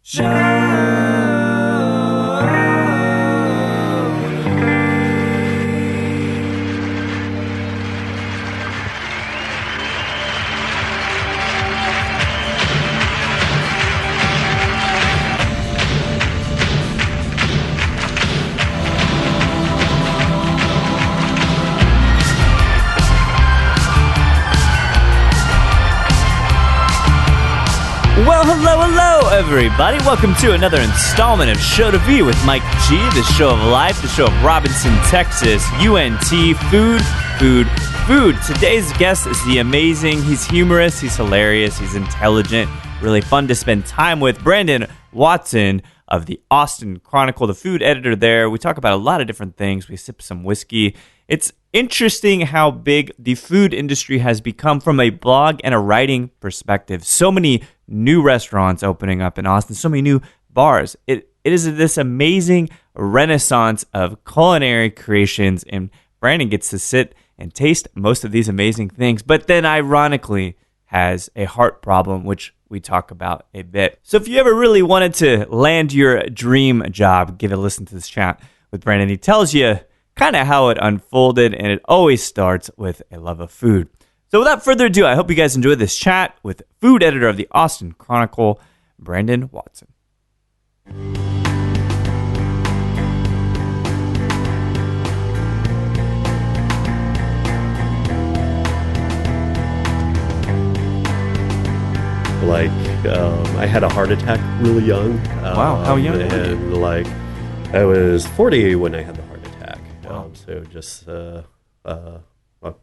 Well, hello, everybody. Welcome to another installment of Show to Be with Mike G, the show of life, the show of Robinson, Texas, UNT, food. Today's guest is the amazing, he's humorous, he's hilarious, he's intelligent, really fun to spend time with, Brandon Watson of the Austin Chronicle, the food editor there. We talk about a lot of different things. We sip some whiskey. It's interesting how big the food industry has become from a blog and a writing perspective. So many new restaurants opening up in Austin, so many new bars. It is this amazing renaissance of culinary creations, and Brandon gets to sit and taste most of these amazing things, but then ironically has a heart problem, which we talk about a bit. So if you ever really wanted to land your dream job, give a listen to this chat with Brandon. He tells you kind of how it unfolded, and it always starts with a love of food. So without further ado, I hope you guys enjoyed this chat with food editor of the Austin Chronicle, Brandon Watson. I had a heart attack really young. Wow, how young? And I was 40 when I had the heart attack. Wow. So just a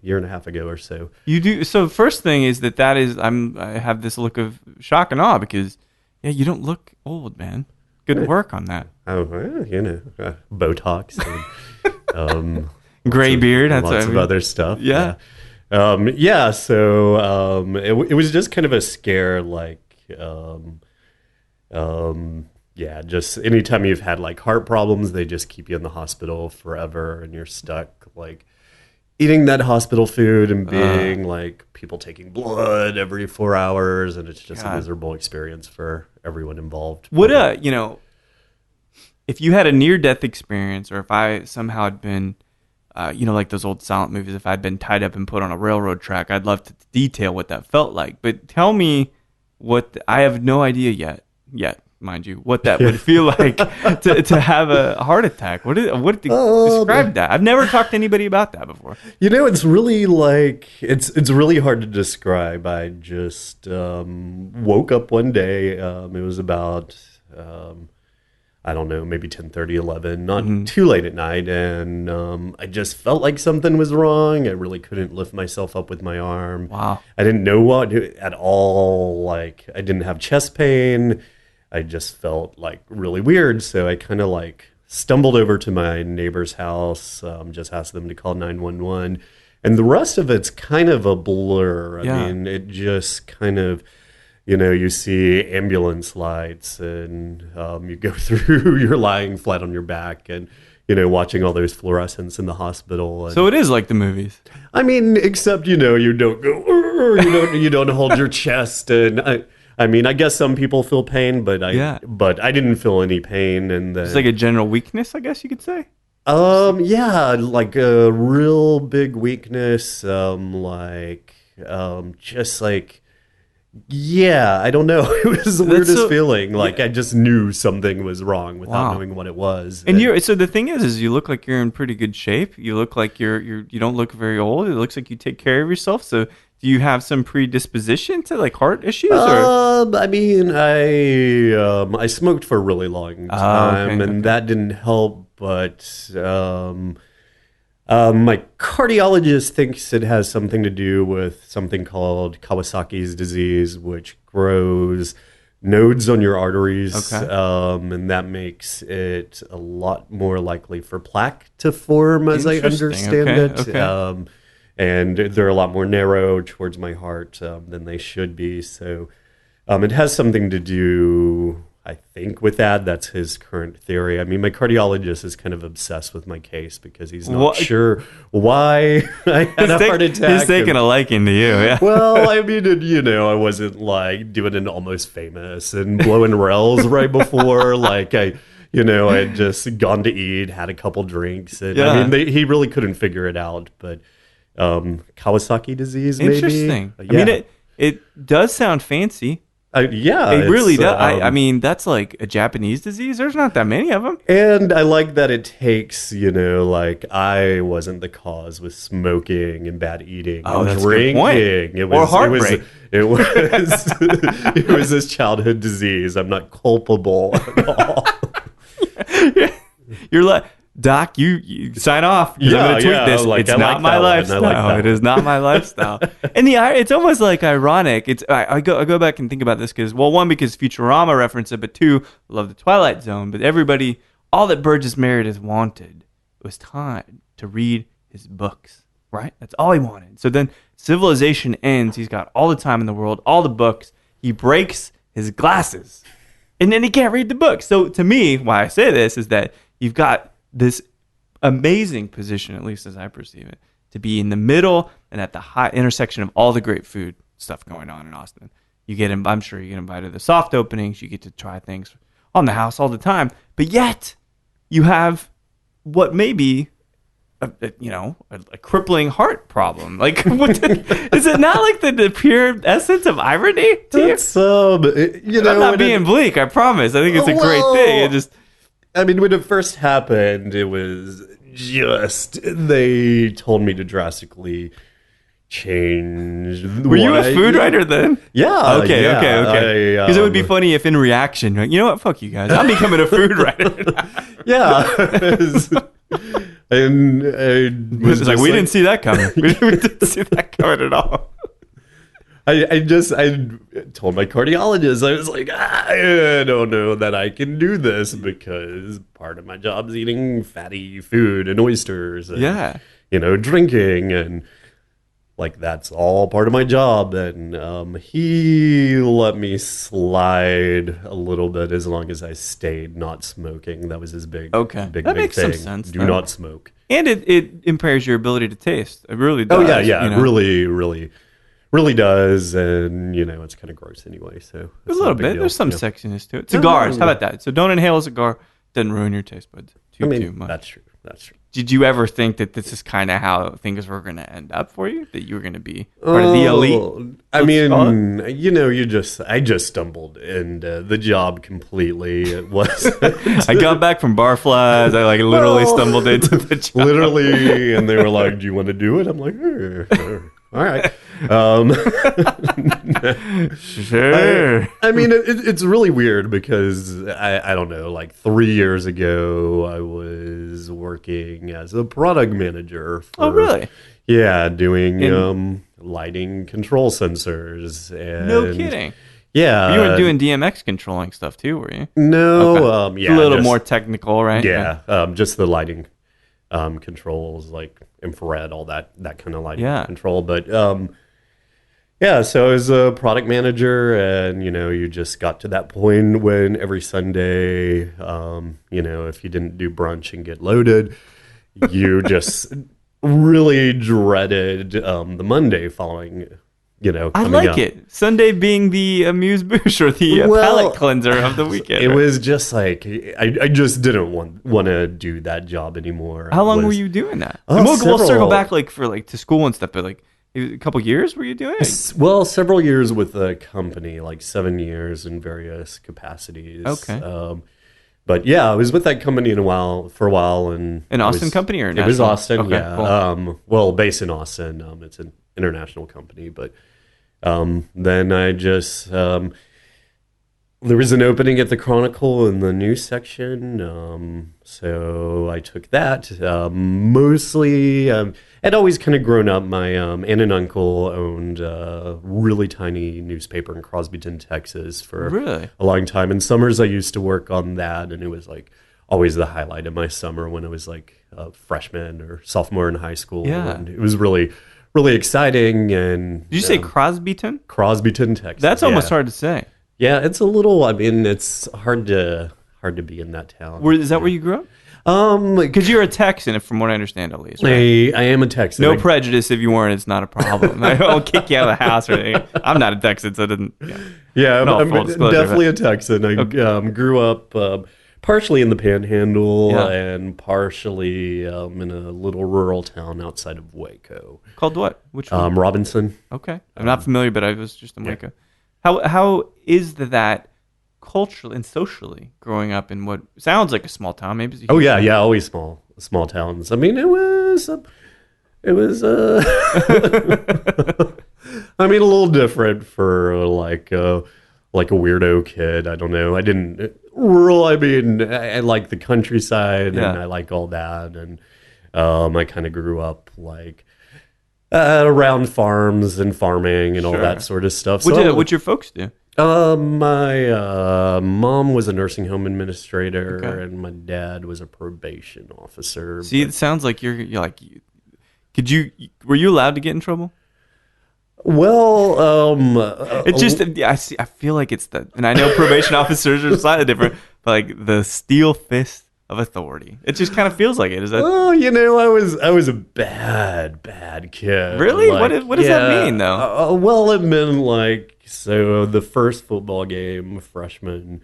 year and a half ago or so. You do. So first thing is that is I have this look of shock and awe because you don't look old, man. Good work on that. Oh, well, Botox and gray beard. That's lots of other stuff. Yeah. So it was just kind of a scare, just anytime you've had heart problems, they just keep you in the hospital forever, and you're stuck eating that hospital food and being people taking blood every 4 hours, and it's just a miserable experience for everyone involved. If you had a near-death experience, or if I somehow had been like those old silent movies, if I'd been tied up and put on a railroad track, I'd love to detail what that felt like. But tell me I have no idea yet, mind you, what that would feel like to have a heart attack. Describe that? I've never talked to anybody about that before. It's really it's really hard to describe. I just woke up one day. It was about I don't know, maybe 10:30, 11, not too late at night. And I just felt like something was wrong. I really couldn't lift myself up with my arm. Wow. I didn't know what at all. I didn't have chest pain. I just felt really weird. So I kind of stumbled over to my neighbor's house, just asked them to call 911. And the rest of it's kind of a blur. I mean, it just kind of... you see ambulance lights, and you go through, you're lying flat on your back and, watching all those fluorescents in the hospital. And, so it is like the movies. I mean, except, you don't go, you don't hold your chest. And I guess some people feel pain, but I didn't feel any pain. And then, it's like a general weakness, I guess you could say. A real big weakness, I don't know. It was the weirdest feeling. I just knew something was wrong without knowing what it was. And so the thing is you look like you're in pretty good shape. You look like you don't look very old. It looks like you take care of yourself. So do you have some predisposition to heart issues? Or? I smoked for a really long time, and that didn't help. But my cardiologist thinks it has something to do with something called Kawasaki's disease, which grows nodes on your arteries, and that makes it a lot more likely for plaque to form, as I understand it. Okay. And they're a lot more narrow towards my heart than they should be. So it has something to do I think with that's his current theory. I mean, my cardiologist is kind of obsessed with my case because he's not sure why I had a heart attack. He's taking a liking to you, yeah. Well, I mean, I wasn't like doing an Almost Famous and blowing rails right before. Like I had just gone to eat, had a couple drinks, and I mean, he really couldn't figure it out. But Kawasaki disease, maybe. Interesting. Yeah. I mean, it does sound fancy. Yeah, it really does. I mean, that's like a Japanese disease. There's not that many of them. And I like that it takes, like I wasn't the cause with smoking and bad eating and drinking. Or heartbreak. It was this childhood disease. I'm not culpable at all. You're like, Doc, you sign off. I'm going to tweet this. Like, it's not my lifestyle. It is not my lifestyle. And it's almost like ironic. I go back and think about this because Futurama referenced it, but two, I love the Twilight Zone. But all that Burgess Meredith wanted was time to read his books, right? That's all he wanted. So then civilization ends. He's got all the time in the world, all the books. He breaks his glasses, and then he can't read the book. So to me, why I say this is that you've got this amazing position, at least as I perceive it, to be in the middle and at the high intersection of all the great food stuff going on in Austin. I'm sure you get invited to the soft openings. You get to try things on the house all the time. But yet, you have what may be a crippling heart problem. Like, is it not like the pure essence of irony to you? I'm not being bleak, I promise. I think it's a great thing. I mean, when it first happened, it was just, they told me to drastically change. Were you a food writer then? Yeah. Okay. Because it would be funny if in reaction, you know what, fuck you guys, I'm becoming a food writer. Yeah. And it's like, we didn't see that coming. We didn't see that coming at all. I told my cardiologist, I was like, I don't know that I can do this because part of my job is eating fatty food and oysters and, drinking, and like that's all part of my job. And he let me slide a little bit as long as I stayed not smoking. That was his big that makes thing. Some sense. Do not smoke. And it impairs your ability to taste. It really does. Oh, yeah. Really does, and it's kind of gross anyway. So a little bit. There's some sexiness to it. Cigars, how about that? So don't inhale a cigar. Doesn't ruin your taste buds too much. That's true. Did you ever think that this is kind of how things were going to end up for you? That you were going to be part of the elite? I mean, I just stumbled into the job completely. It was. I got back from Barflys. I literally stumbled into the job. Literally, and they were like, "Do you want to do it?" I'm like, "Sure." All right. Sure. I mean, it's really weird because I don't know, like 3 years ago, I was working as a product manager. Oh, really? Yeah, doing lighting control sensors. And, no kidding. Yeah. You were doing DMX controlling stuff too, were you? No. Okay. A little more technical, right? Yeah. Just the lighting controls, like infrared, all that kind of lighting control. But so I was a product manager, and you just got to that point when every Sunday, if you didn't do brunch and get loaded, you just really dreaded the Monday following. I like it. Sunday being the amuse-bouche or the palate cleanser of the weekend. It was just like I just didn't want to do that job anymore. How long were you doing that? We'll circle back to school and stuff, but a couple years were you doing it? Well, several years with the company, like 7 years in various capacities. Okay. But yeah, I was with that company for a while, and an Austin company or national? It was Austin. Okay, yeah. Cool. Well, based in Austin. It's an international company, but. Then I just there was an opening at the Chronicle in the news section, so I took that. Mostly, I'd always kind of grown up. My aunt and uncle owned a really tiny newspaper in Crosbyton, Texas, for a long time. In summers, I used to work on that, and it was like always the highlight of my summer when I was like a freshman or sophomore in high school. Yeah, and it was really exciting. And did you say Crosbyton? Crosbyton, Texas. That's almost hard to say. Yeah, it's a little. I mean, it's hard to be in that town. Is that where you grew up? Because you're a Texan, from what I understand, at least. Right? I am a Texan. No prejudice. If you weren't, it's not a problem. I won't kick you out of the house or anything. I'm not a Texan, so it didn't. Yeah, I'm full disclosure, definitely a Texan. I grew up partially in the Panhandle and partially in a little rural town outside of Waco. Called what? Which one? Robinson. Okay, I'm not familiar, but I was just in Waco. How is that culturally and socially growing up in what sounds like a small town? Maybe. It's a huge town. Always small towns. I mean, it was. I mean, a little different for like a weirdo kid. I don't know. I didn't rural. I mean, I like the countryside and I like all that, and I kind of grew up like around farms and farming and all that sort of stuff. What'd your folks do? My mom was a nursing home administrator, and my dad was a probation officer. See, it sounds like you're like. Were you allowed to get in trouble? Well, it's just I feel like it's and I know probation officers are slightly different, but like the steel fist of authority. It just kind of feels like it. Is that? Oh, I was a bad kid. Really? Like, what does that mean though? Well, it meant like the first football game, freshman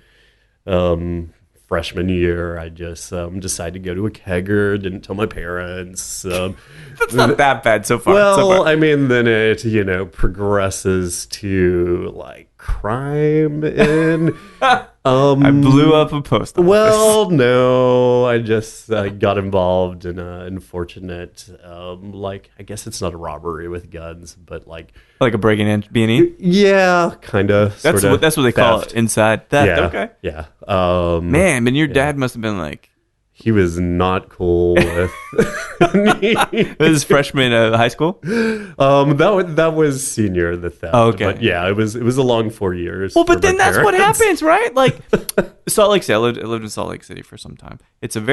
year, I just decided to go to a kegger. Didn't tell my parents. That's not that bad so far. Well, I mean, then it progresses to like crime and I blew up a post office. Well, no, I just got involved in an unfortunate like, I guess it's not a robbery with guns, but like a breaking in B&E. Yeah, kind of. That's what they call it inside theft. Yeah, okay. Yeah. Man, but your dad must have been like. He was not cool with me. This is freshman high school? That was senior, the theft. Oh, okay. But yeah, it was a long 4 years. Well, but then that's what happens, right? Like Salt Lake City. I lived in Salt Lake City for some time. It's a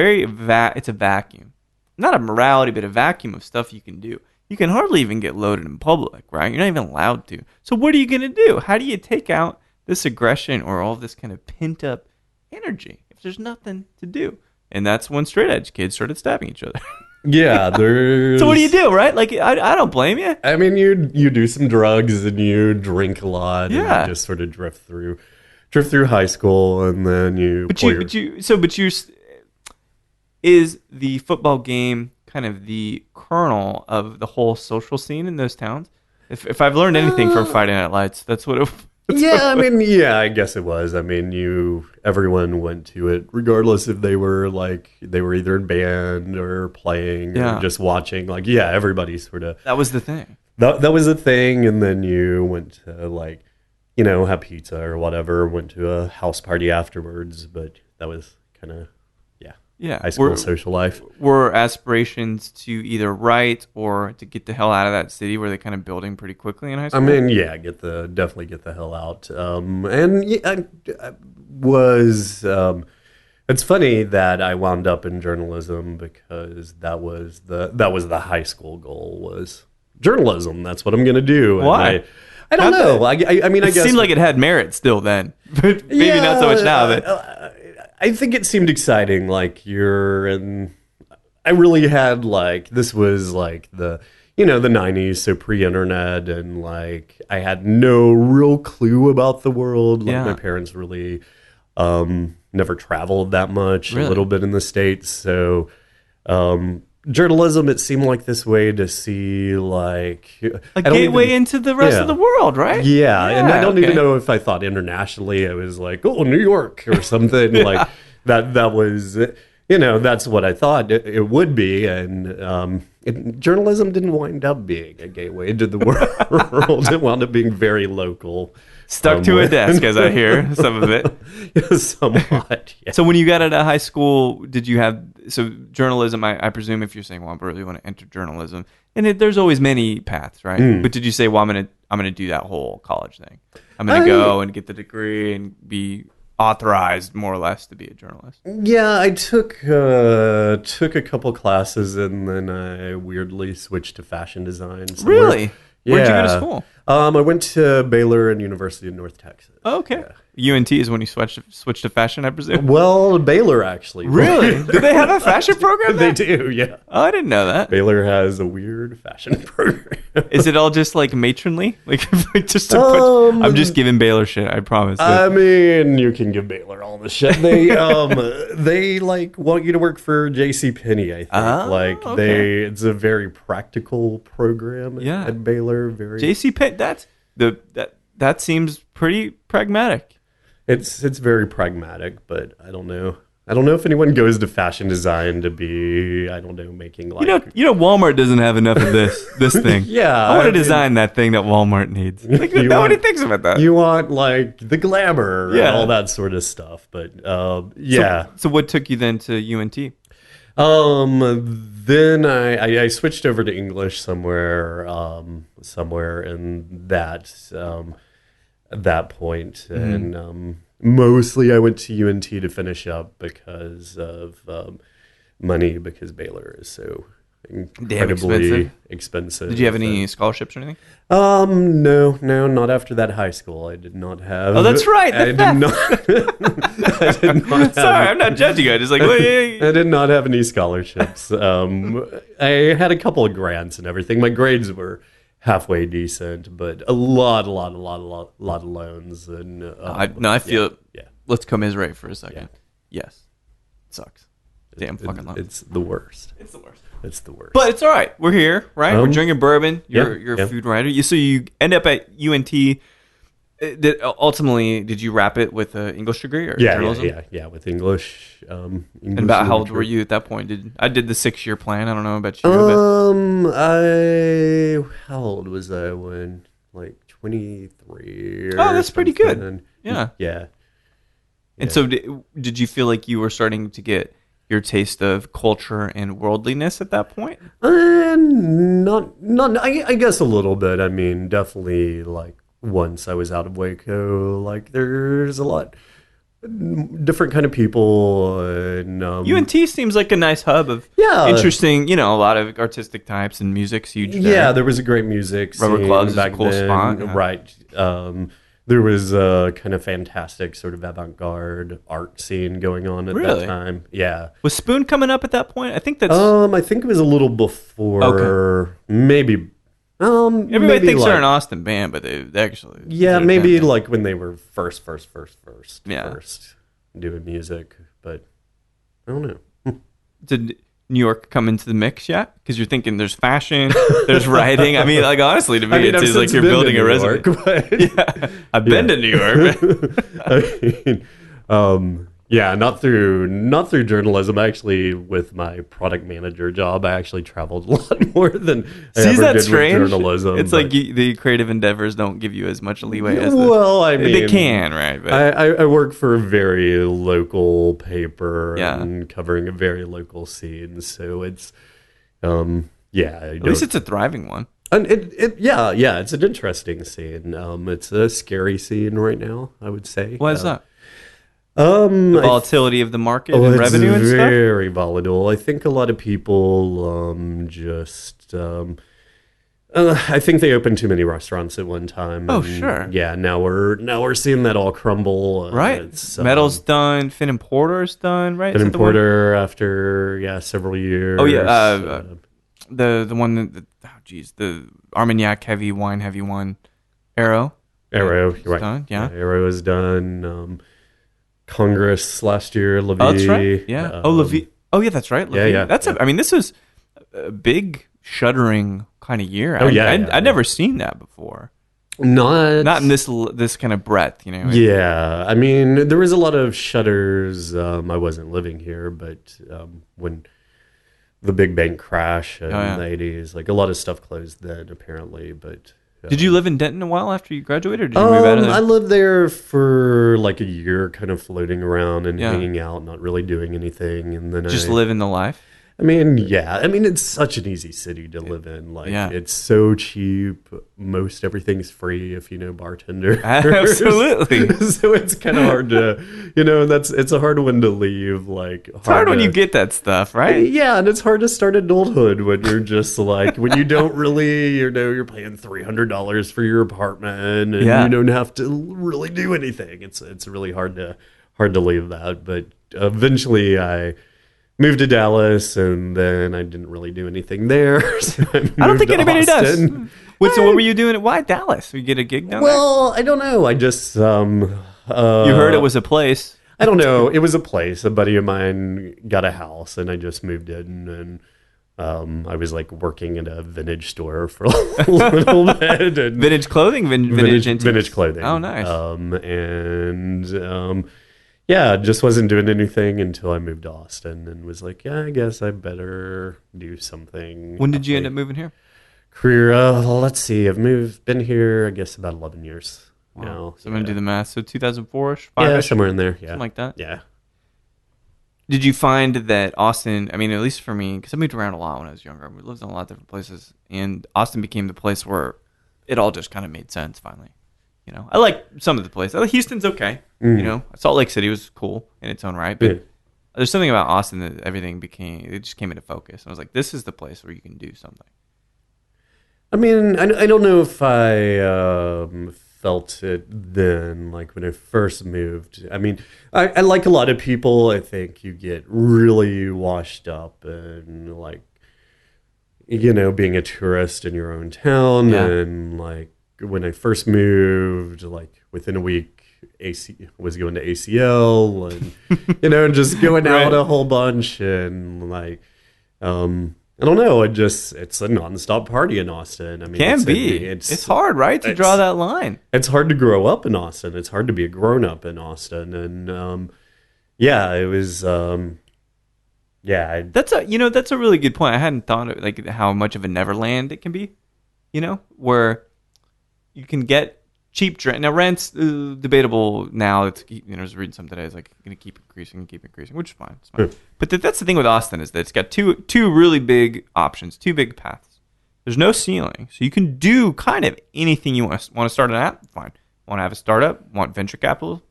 it's a vacuum. Not a morality, but a vacuum of stuff you can do. You can hardly even get loaded in public, right? You're not even allowed to. So what are you going to do? How do you take out this aggression or all this kind of pent up energy if there's nothing to do? And that's when straight edge kids started stabbing each other. Yeah, there's. So what do you do, right? Like I don't blame you. I mean, you do some drugs and you drink a lot. Yeah. And you just sort of drift through high school, and then you. Is the football game kind of the kernel of the whole social scene in those towns? If I've learned anything from Friday Night Lights, that's what it. I mean, I guess it was. I mean, everyone went to it, regardless if they were either in band or playing or just watching. Like, everybody sort of. That was the thing. That was the thing, and then you went to have pizza or whatever. Went to a house party afterwards, but that was kind of high school social life. Were aspirations to either write or to get the hell out of that city? Were they kind of building pretty quickly in high school? I mean, definitely get the hell out. I was. It's funny that I wound up in journalism because that was the high school goal was journalism. That's what I'm going to do. Why? I don't know. I mean, I guess it seemed like it had merit still then, but maybe not so much now. But I think it seemed exciting. Like I really had this was like the 90s, so pre-internet, and like I had no real clue about the world. Like my parents really never traveled that much, a little bit in the States. So journalism, it seemed like this way to see like a gateway into the rest of the world, right? Yeah, and I don't even know if I thought internationally. I was like, oh, New York or something like that. That was, that's what I thought it would be, and journalism didn't wind up being a gateway into the world. It wound up being very local. Stuck to a desk, as I hear some of it. Somewhat. Yeah. So when you got out of high school, did you have journalism? I presume if you're saying, well, I really want to enter journalism, and there's always many paths, right? But did you say, well, I'm gonna do that whole college thing? I'm gonna go and get the degree and be authorized, more or less, to be a journalist. Yeah, I took a couple classes, and then I weirdly switched to fashion design. Really? Where'd you go to school? I went to Baylor and University of North Texas. Oh, okay. UNT is when you switched to fashion, I presume. Well, Baylor actually. Really? Do they have a fashion program? They do, yeah. Oh, I didn't know that. Baylor has a weird fashion program. Is it all just like matronly? Like just to I'm just giving Baylor shit, I promise. I mean, you can give Baylor all the shit. They like want you to work for JCPenney, I think. It's a very practical program at Baylor. Very JCPenney, that seems pretty pragmatic. It's very pragmatic, but I don't know. I don't know if anyone goes to fashion design to be, I don't know, making like... You know, Walmart doesn't have enough of this thing. Yeah. I want to design that thing that Walmart needs. Like, nobody thinks about that. You want, like, the glamour and all that sort of stuff. But, yeah. So what took you then to UNT? Then I switched over to English somewhere in that point. And... mostly I went to UNT to finish up because of money, because Baylor is so incredibly expensive. Did you have any scholarships or anything? No, not after that high school. I did not have. Oh, that's right. I did not. Sorry, I'm not judging you. I just like, wait. I did not have any scholarships. I had a couple of grants and everything. My grades were halfway decent, but a lot of loans. And I feel. Yeah. Let's commiserate for a second. Yeah. Yes, it sucks. Damn fucking loans. It's the worst. It's the worst. It's the worst. But it's all right. We're here, right? We're drinking bourbon. You're a food writer. So you end up at UNT. Ultimately, did you wrap it with an English degree or journalism? Yeah, with English. And about how old were you at that point? I did the 6-year plan. I don't know about you. How old was I when? Like 23. Oh, that's pretty good. Yeah. And so, did you feel like you were starting to get your taste of culture and worldliness at that point? Not. I guess a little bit. I mean, definitely. Like once I was out of Waco, like there's a lot different kind of people. And UNT seems like a nice hub of interesting. A lot of artistic types and music's huge. Yeah, there was a great music. Rubber Clubs is a cool then. spot. Yeah. Right. There was a kind of fantastic sort of avant-garde art scene going on at that time. Yeah. Was Spoon coming up at that point? I think that's... I think it was a little before. Okay. Maybe. Everybody thinks they're an Austin band, but they actually... Yeah, maybe like when they were first doing music. But I don't know. Did New York come into the mix yet? Because you're thinking there's fashion, there's writing. I mean, like honestly, to me, it seems like you're building a resume. I've been to New York. I mean, not through journalism. Actually, with my product manager job, I actually traveled a lot more than I ever did strange? with journalism. It's like the creative endeavors don't give you as much leeway as they can, right? But I work for a very local paper and covering a very local scene, so it's at least it's a thriving one. And it's an interesting scene. It's a scary scene right now, I would say. Why is that? The volatility of the market and revenue and stuff? It's very volatile. I think a lot of people I think they opened too many restaurants at one time. Oh, sure. Yeah, now we're seeing that all crumble. Right. Metal's done. Finn and Porter's done, right? Finn and Porter after several years. Oh, yeah. The one the Armagnac heavy one. Arrow. You're right. Done, yeah. Arrow is done. Congress last year, Levy. Oh, that's right. Yeah. Levy. Oh, yeah, that's right. Levy. Yeah. I mean, this was a big shuttering kind of year. I'd never seen that before. Not in this kind of breadth, Yeah, I mean, there was a lot of shutters. I wasn't living here, but when the big bank crash in the 80s, like a lot of stuff closed then, apparently. But did you live in Denton a while after you graduated, or did you move out of there? I lived there for like a year, kind of floating around and hanging out, not really doing anything, and then just living the life. I mean, yeah. I mean, it's such an easy city to live in. Like, it's so cheap. Most everything's free if you know bartenders. Absolutely. So it's kind of hard to, it's a hard one to leave. Like, it's hard when you get that stuff, right? Yeah, and it's hard to start adulthood when you're just like, when you don't really, you're paying $300 for your apartment and you don't have to really do anything. It's really hard to leave that. But eventually I moved to Dallas, and then I didn't really do anything there. So I don't think anybody does. So what were you doing? Why Dallas? You get a gig down there? Well, I don't know. I just you heard it was a place. I don't know. It was a place. A buddy of mine got a house, and I just moved in, and I was like working at a vintage store for a little bit. And vintage clothing, vintage clothing. Oh, nice. Yeah, just wasn't doing anything until I moved to Austin and was like, yeah, I guess I better do something. When did you end up moving here? Career, let's see. Been here, I guess, about 11 years now. So I'm going to do the math. So 2004-ish, 5-ish? Yeah, somewhere in there, yeah. Something like that? Yeah. Did you find that Austin, I mean, at least for me, because I moved around a lot when I was younger. We lived in a lot of different places. And Austin became the place where it all just kind of made sense finally. I like some of the places. Houston's okay. Salt Lake City was cool in its own right. But there's something about Austin that it just came into focus. And I was like, this is the place where you can do something. I mean, I don't know if I felt it then, like when I first moved. I mean, I like a lot of people. I think you get really washed up and like, being a tourist in your own town. Yeah. And like when I first moved, like within a week, was going to ACL and, just going out a whole bunch and like, I don't know. It's a nonstop party in Austin. I mean, it's hard, right, to draw that line. It's hard to grow up in Austin. It's hard to be a grown up in Austin, and it was. That's a really good point. I hadn't thought of like how much of a neverland it can be. Where you can get cheap rent. Now rent's debatable now. It's I was reading something today. It's like going to keep increasing, which is fine. It's fine. But that's the thing with Austin is that it's got two really big options, two big paths. There's no ceiling, so you can do kind of anything you want. Want to start an app? Fine. Want to have a startup? Want venture capital?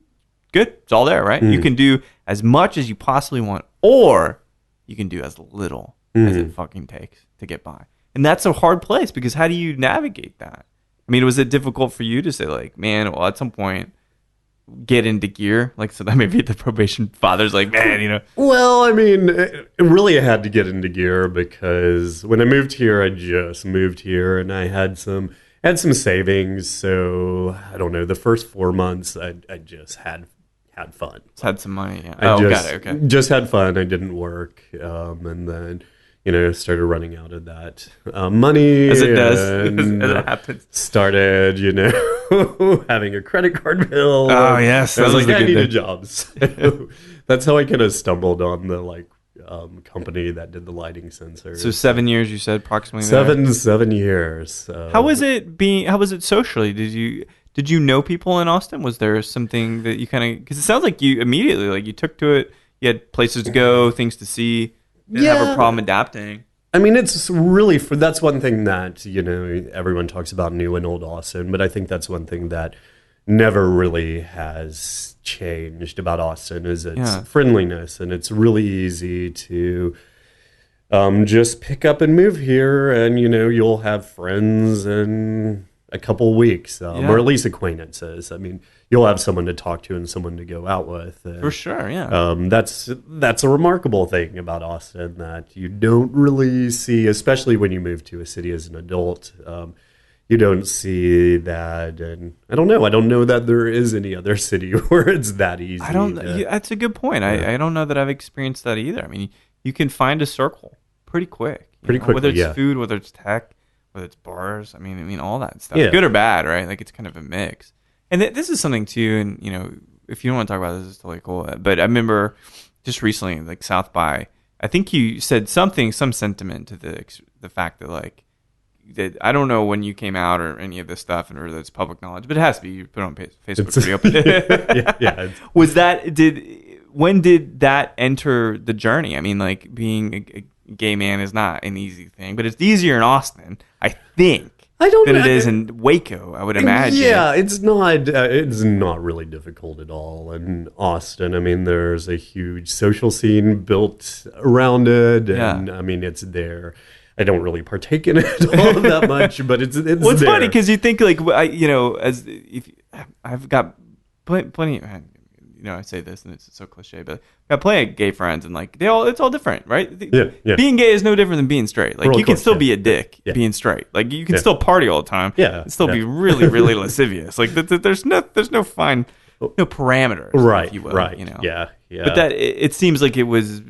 Good. It's all there, right? You can do as much as you possibly want, or you can do as little as it fucking takes to get by. And that's a hard place because how do you navigate that? I mean, was it difficult for you to say, like, man, well, at some point, get into gear? Like, so that maybe the probation father's like, man, Well, I mean, really I had to get into gear because when I moved here, I just moved here and I had some savings. So, I don't know, the first 4 months, I just had fun. Just had some money, yeah. Got it, okay. Just had fun. I didn't work. And then... started running out of that money. As it does. As it happens. Started, having a credit card bill. Oh, yes. I was like, I need a job. So that's how I kind of stumbled on the, company that did the lighting sensors. So 7 years, you said, approximately? 7 years. How was it socially? Did you know people in Austin? Was there something that you kind of... Because it sounds like you immediately, you took to it. You had places to go, things to see. Didn't have a problem adapting. I mean, it's really that's one thing that, everyone talks about new and old Austin, but I think that's one thing that never really has changed about Austin is its friendliness, and it's really easy to just pick up and move here, and, you'll have friends in a couple weeks, or at least acquaintances. I mean, you'll have someone to talk to and someone to go out with. And, for sure, yeah. That's a remarkable thing about Austin that you don't really see, especially when you move to a city as an adult. You don't see that, and I don't know that there is any other city where it's that easy. That's a good point. Yeah. I don't know that I've experienced that either. I mean, you can find a circle pretty quick. Quickly, whether it's food, whether it's tech, whether it's bars. I mean all that stuff, good or bad, right? Like it's kind of a mix. And this is something too. And if you don't want to talk about this, it's totally cool. But I remember just recently, like South by, I think you said some sentiment to the fact that that I don't know when you came out or any of this stuff, or that's public knowledge, but it has to be. You put it on Facebook pretty open. Was that when did that enter the journey? I mean, being gay man is not an easy thing, but it's easier in Austin, I think. I don't than know. it is in Waco, I would imagine. Yeah, it's not really difficult at all in Austin. I mean, there's a huge social scene built around it, and I mean, it's there. I don't really partake in it all that much, but it's well, it's there. funny because you think like I've got plenty. I say this and it's so cliche, but I got plenty of gay friends, and like it's all different, right? Yeah. Being gay is no different than being straight. Like you can still be a dick being straight. Like you can still party all the time. Yeah, and still be really, really lascivious. Like there's no parameters, right? If you will, right. Yeah. Yeah. But that it seems like it was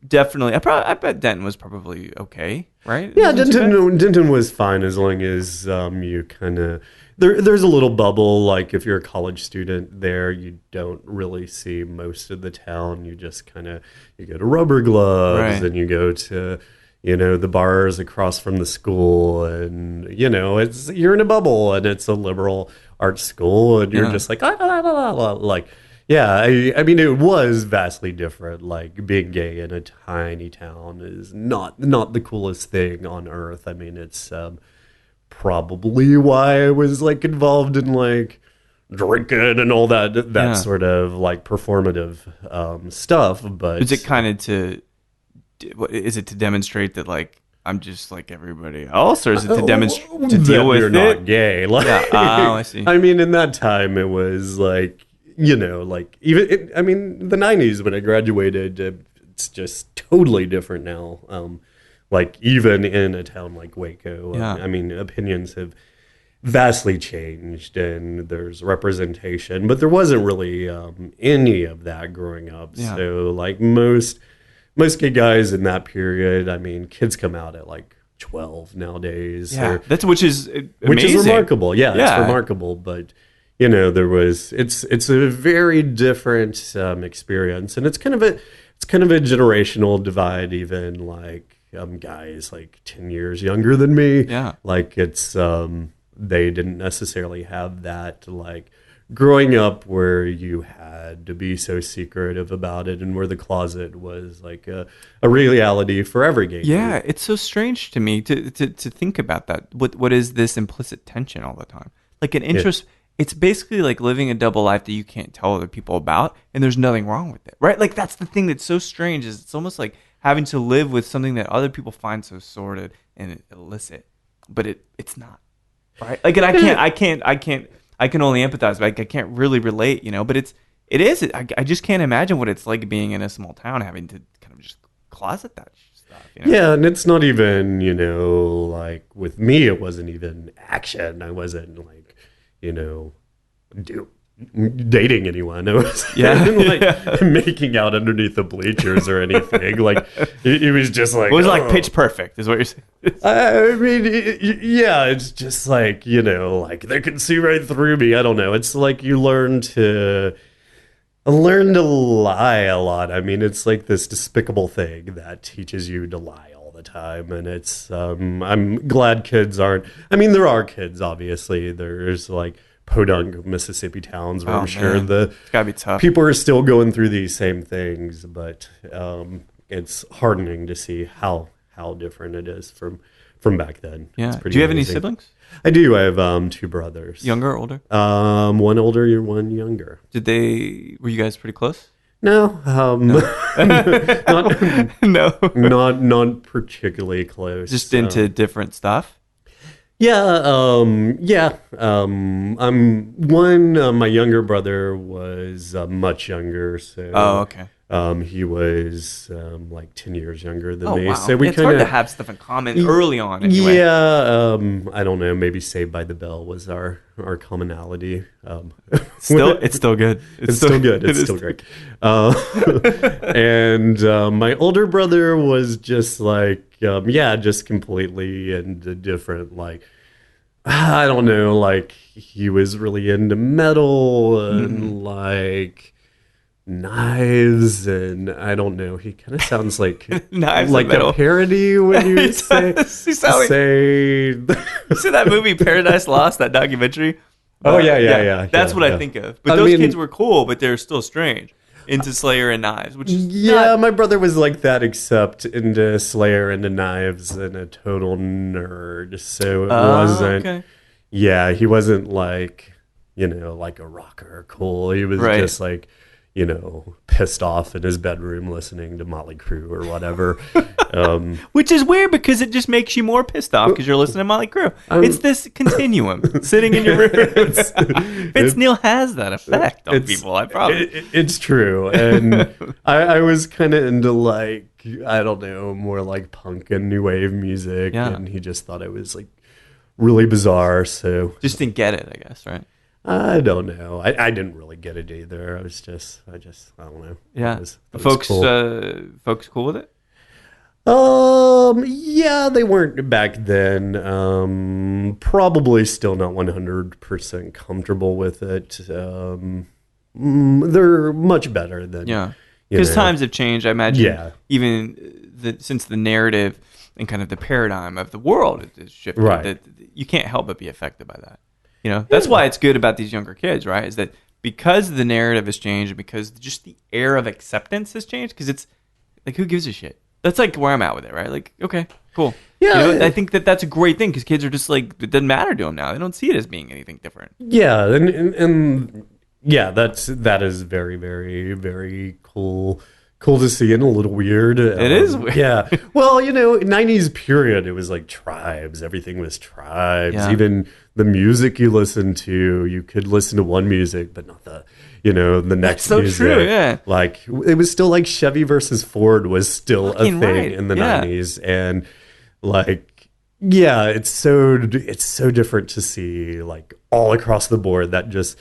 definitely. I bet Denton was probably okay, right? Yeah, Denton was fine as long as you kind of. There's a little bubble, like if you're a college student there, you don't really see most of the town. You just you go to Rubber Gloves and you go to, the bars across from the school, and, you're in a bubble, and it's a liberal arts school, and you're just like, like, yeah, I mean, it was vastly different. Like being gay in a tiny town is not the coolest thing on earth. I mean, it's, probably why I was like involved in like drinking and all that sort of like performative stuff. But is it is it to demonstrate that like I'm just like everybody else, or is it to demonstrate to deal with you're not gay? Like, I see. I mean, in that time, it was like like even I mean, the '90s when I graduated, it's just totally different now. Like even in a town like Waco, I mean, opinions have vastly changed, and there's representation, but there wasn't really any of that growing up. Yeah. So like most gay guys in that period, I mean, kids come out at like 12 nowadays. Yeah, which is amazing. Which is remarkable. Yeah, it's remarkable, but. It's a very different experience, and it's kind of a generational divide. Even like guys like 10 years younger than me, like it's they didn't necessarily have that like growing up where you had to be so secretive about it, and where the closet was like a reality for every gay Yeah, group. it's so strange to me to think about that. What is this implicit tension all the time? Like an interest. Yeah. It's basically like living a double life that you can't tell other people about, and there's nothing wrong with it, right? Like that's the thing that's so strange, is it's almost like having to live with something that other people find so sordid and illicit, but it's not, right? Like, and I can only empathize, but I can't really relate, but it is. I just can't imagine what it's like being in a small town, having to kind of just closet that stuff. Yeah, and it's not even, like with me, it wasn't even action. I wasn't like, dating anyone. I wasn't making out underneath the bleachers or anything. Like it was just like, it was like pitch perfect, is what you're saying. I mean, it's just like, like they can see right through me. I don't know. It's like you learn to lie a lot. I mean, it's like this despicable thing that teaches you to lie all the time, and it's I'm glad kids aren't. I mean, there are kids, obviously. There's like podunk Mississippi towns where I'm sure it's gotta be tough. People are still going through these same things, but it's heartening to see how different it is from back then. Yeah. It's pretty Do you have amazing. any siblings? I do. I have 2 brothers. Younger or older? One older, one younger. Were you guys pretty close? No. Not particularly close. Just into different stuff? Yeah. My younger brother was much younger, so. Oh, okay. He was like 10 years younger than me. Wow. So it's hard to have stuff in common early on. Anyway. Yeah, I don't know. Maybe Saved by the Bell was our commonality. It's still good. It's still good. It's still great. And my older brother was just like, just completely into different, like, I don't know, like he was really into metal and like knives, and I don't know. He kind of sounds like like a parody when you say. You see that movie Paradise Lost, that documentary? Oh yeah. That's what I think of. But those kids were cool, but they're still strange. into Slayer and Knives, which is my brother was like that, except into Slayer, into Knives, and a total nerd. So it wasn't. Okay. Yeah, he wasn't like, like a rocker or cool. He was just like, pissed off in his bedroom listening to Motley Crue or whatever. Which is weird because it just makes you more pissed off because you're listening to Motley Crue. It's this continuum sitting in your room. Vince Neil has that effect on people, I promise. It's true. And I was kind of into like, I don't know, more like punk and new wave music. Yeah. And he just thought it was like really bizarre. So just didn't get it, I guess, right? I don't know. I didn't really get it either. I don't know. Yeah. Folks cool with it? Yeah, they weren't back then. Probably still not 100% comfortable with it. They're much better than, because times have changed. I imagine even since the narrative and kind of the paradigm of the world has shifted, that you can't help but be affected by that. That's why it's good about these younger kids, right? Is that because the narrative has changed and because just the air of acceptance has changed, because it's like, who gives a shit? That's like where I'm at with it, right? Like, okay, cool. Yeah. I think that's a great thing because kids are just like, it doesn't matter to them now. They don't see it as being anything different. Yeah. And yeah, that is very, very, very cool. Cool to see and a little weird. It is weird. Yeah. Well, 90s period, it was like tribes. Everything was tribes. Yeah. Even the music you listened to, you could listen to one music, but not the next so music. True, yeah. Like, it was still like Chevy versus Ford was still a thing in the 90s. And like, yeah, it's so different to see like all across the board that just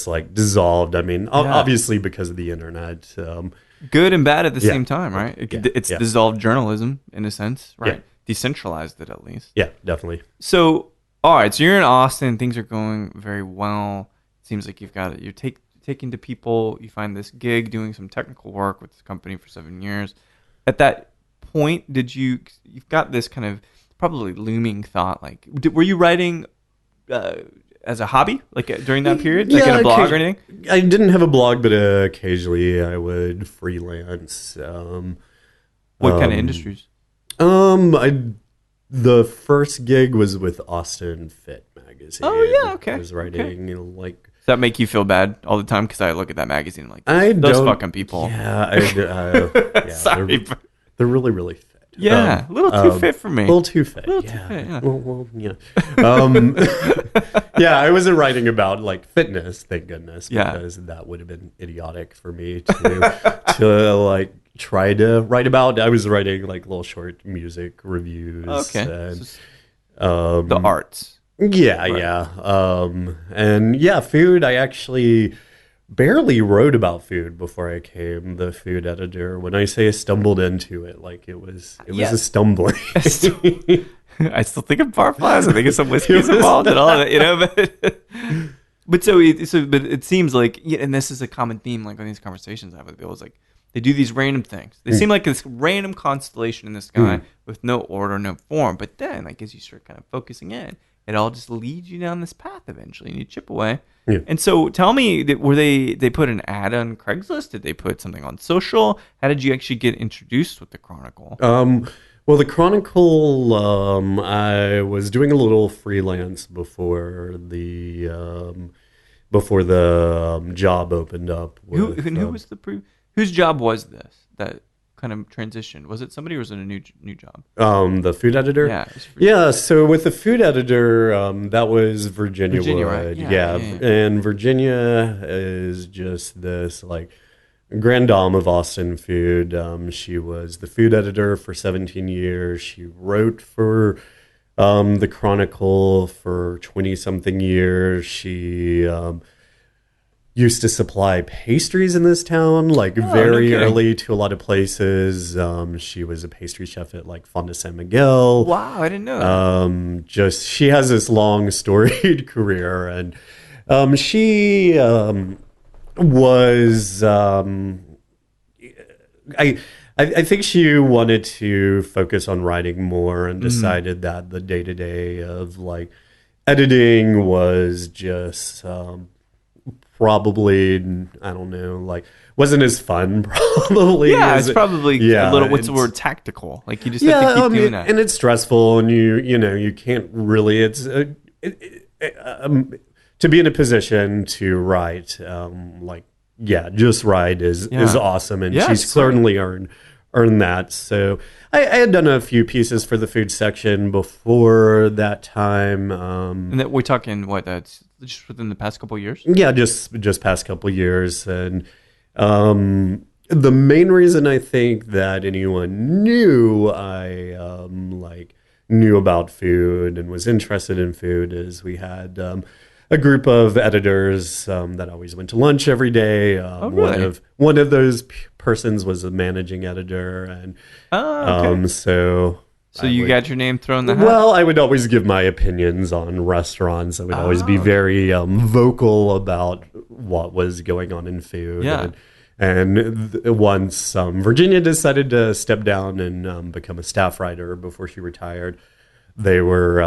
like dissolved. I mean, obviously because of the internet. Good and bad at the same time, right? It's dissolved journalism in a sense, right? Yeah. Decentralized it at least. Yeah, definitely. So, all right, so you're in Austin. Things are going very well. It seems like you've got it. You're taking to people. You find this gig doing some technical work with this company for 7 years. At that point, you've got this kind of probably looming thought, like, were you writing as a hobby, like during that period, like in a blog or anything? I didn't have a blog, but occasionally I would freelance. What kind of industries? The first gig was with Austin Fit magazine. Oh yeah, okay. I was writing like. Does that make you feel bad all the time? Because I look at that magazine and I'm like, those fucking people. Yeah, sorry, they're really, really fit. Yeah, a little too fit for me. A little too fit. Yeah. Well, yeah. Yeah, I wasn't writing about like fitness, thank goodness, because that would have been idiotic for me to like try to write about. I was writing like little short music reviews. Okay. And, the arts. Yeah, right. And food. I actually barely wrote about food before I became the food editor. When I say I stumbled into it, like it was a stumbling. I still think of Barflys. I think of some whiskeys involved and all that, But it seems like, and this is a common theme, like on these conversations I have with people, is like they do these random things. They seem like this random constellation in the sky with no order, no form. But then, like as you start kind of focusing in, it all just leads you down this path eventually, and you chip away. Yeah. And so tell me, were they put an ad on Craigslist? Did they put something on social? How did you actually get introduced with the Chronicle? Well, the Chronicle, I was doing a little freelance before the job opened up. Whose job was this that kind of transitioned? Was it somebody or was it a new job? The food editor? Yeah. Yeah, so with the food editor, that was Virginia Wood. Right? Yeah. And Virginia is just this like grand dame of Austin food. She was the food editor for 17 years. She wrote for the Chronicle for 20-something years. She used to supply pastries in this town, like very early to a lot of places. She was a pastry chef at like Fonda San Miguel. Wow, I didn't know that. She has this long storied career, and she was I think she wanted to focus on writing more and decided that the day-to-day of like editing was just probably, I don't know, like wasn't as fun probably. Yeah, as it's probably yeah, a little. What's the it's- word? Tactical. Like you just have to keep doing that. and it's stressful, and you can't really. To be in a position to write, just write is awesome, and Yeah, she's it's great. certainly earned that. So I had done a few pieces for the food section before that time. And that we're talking what? That's just within the past couple of years. Yeah, just past couple years, and the main reason I think that anyone knew I knew about food and was interested in food is we had a group of editors that always went to lunch every day. Really? One of those persons was a managing editor, and Okay. so. So you got your name thrown in the hat. Well, I would always give my opinions on restaurants. I would always be very vocal about what was going on in food. Yeah. And once Virginia decided to step down and become a staff writer before she retired, they were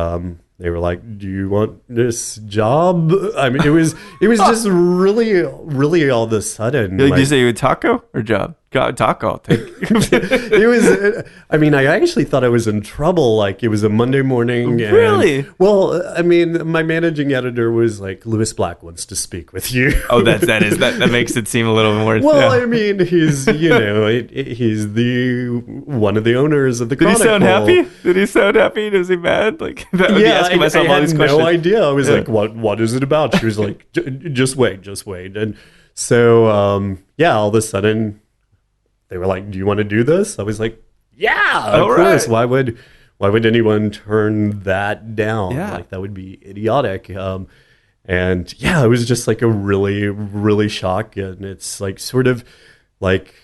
like, "Do you want this job?" I mean, it was just really all of a sudden. Did you say you would taco or job? God, taco, I'll take. It was. I mean, I actually thought I was in trouble. Like it was a Monday morning. And, Really? well, I mean, my managing editor was like, "Lewis Black wants to speak with you." Oh, that makes it seem a little more. Well, yeah. I mean, he's he's the one of the owners of the Did he Chronicle. sound happy? Did he sound happy? Was he mad? Like, asking myself I all had these questions. no idea. I was like, "What is it about?" She was like, just wait," and so all of a sudden. They were like, "Do you want to do this?" I was like, "Yeah, of course. Right. Why would anyone turn that down? Yeah. Like that would be idiotic." And yeah, it was just like a really, really shock, and it's like sort of like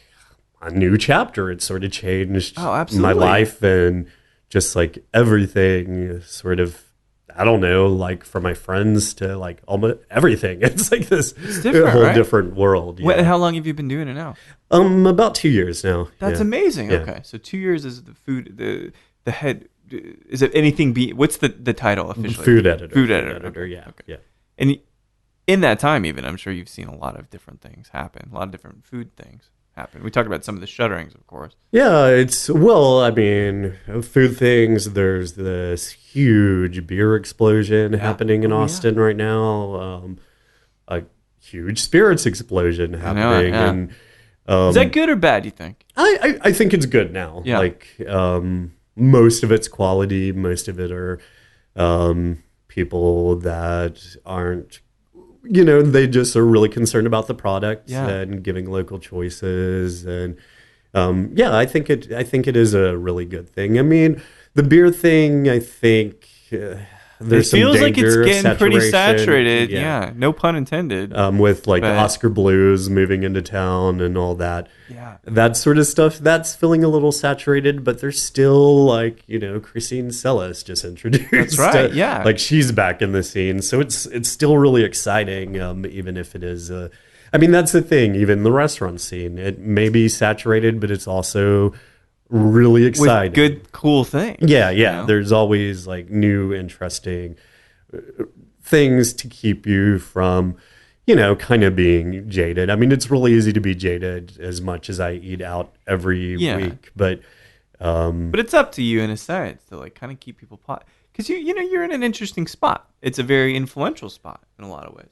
a new chapter. It sort of changed my absolutely. life and just like everything. Sort of, I don't know, like from my friends to like almost everything. It's like this different, whole right? different world. Wait, Yeah. how long have you been doing it now? About 2 years now. That's Yeah. amazing. Yeah. Okay, so 2 years is the food. The head. Is it anything? What's the title officially? Food editor. Food editor. Yeah. Okay. Yeah. And in that time, even I'm sure you've seen a lot of different things happen. A lot of different food things happen. We talked about some of the shutterings, of course. Yeah. I mean, food things. There's this huge beer explosion happening in Austin right now. A huge spirits explosion happening. yeah. And Is that good or bad, you think? I think it's good now. Yeah. Like most of it's quality. Most of it are people that aren't, they just are really concerned about the product and giving local choices. And I think it is a really good thing. I mean, the beer thing, I think there's some feels like it's danger of getting pretty saturation. saturated. Yeah, no pun intended. With like But- Oscar Blues moving into town and all that. Yeah. That sort of stuff, that's feeling a little saturated, but there's still like, Christine Sellis just introduced. That's right, yeah. Like she's back in the scene. So it's still really exciting, even if it is, I mean, that's the thing, even the restaurant scene, it may be saturated, but it's also really exciting. With good, cool things. Yeah. There's always like new, interesting things to keep you from, kind of being jaded. I mean, it's really easy to be jaded as much as I eat out every week, but it's up to you in a sense to like kind of keep people because you're in an interesting spot. It's a very influential spot in a lot of ways.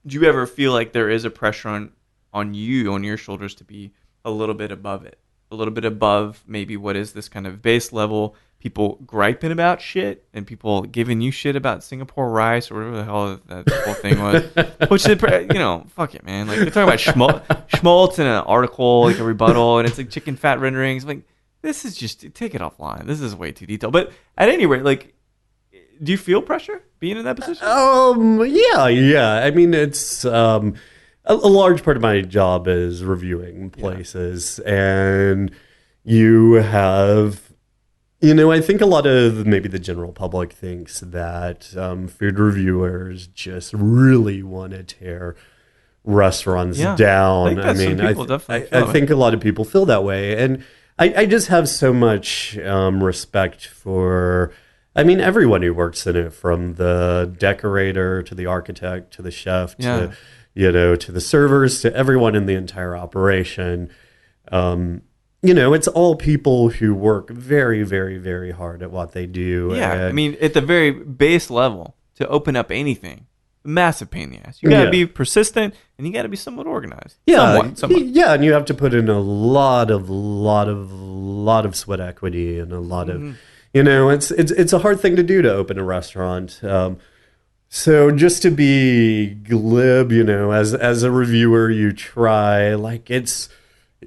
Do you ever feel like there is a pressure on your shoulders to be a little bit above it? A little bit above maybe what is this kind of base level, people griping about shit and people giving you shit about Singapore rice or whatever the hell that whole thing was. Which, fuck it, man. Like, they're talking about schmaltz in an article, like a rebuttal, and it's like chicken fat renderings. I'm like, this is just, take it offline. This is way too detailed. But at any rate, like, do you feel pressure being in that position? Yeah. I mean, it's a large part of my job is reviewing places, and you have, I think a lot of maybe the general public thinks that food reviewers just really want to tear restaurants down. I think a lot of people feel that way, and I just have so much respect for. I mean, everyone who works in it, from the decorator to the architect to the chef to, to the servers, to everyone in the entire operation. It's all people who work very, very, very hard at what they do. Yeah, And, I mean, at the very base level, to open up anything, massive pain in the ass. You got to be persistent, and you got to be somewhat organized. Yeah, somewhat. Yeah, and you have to put in a lot of sweat equity and a lot of, it's a hard thing to do to open a restaurant. So just to be glib, as a reviewer, you try, like,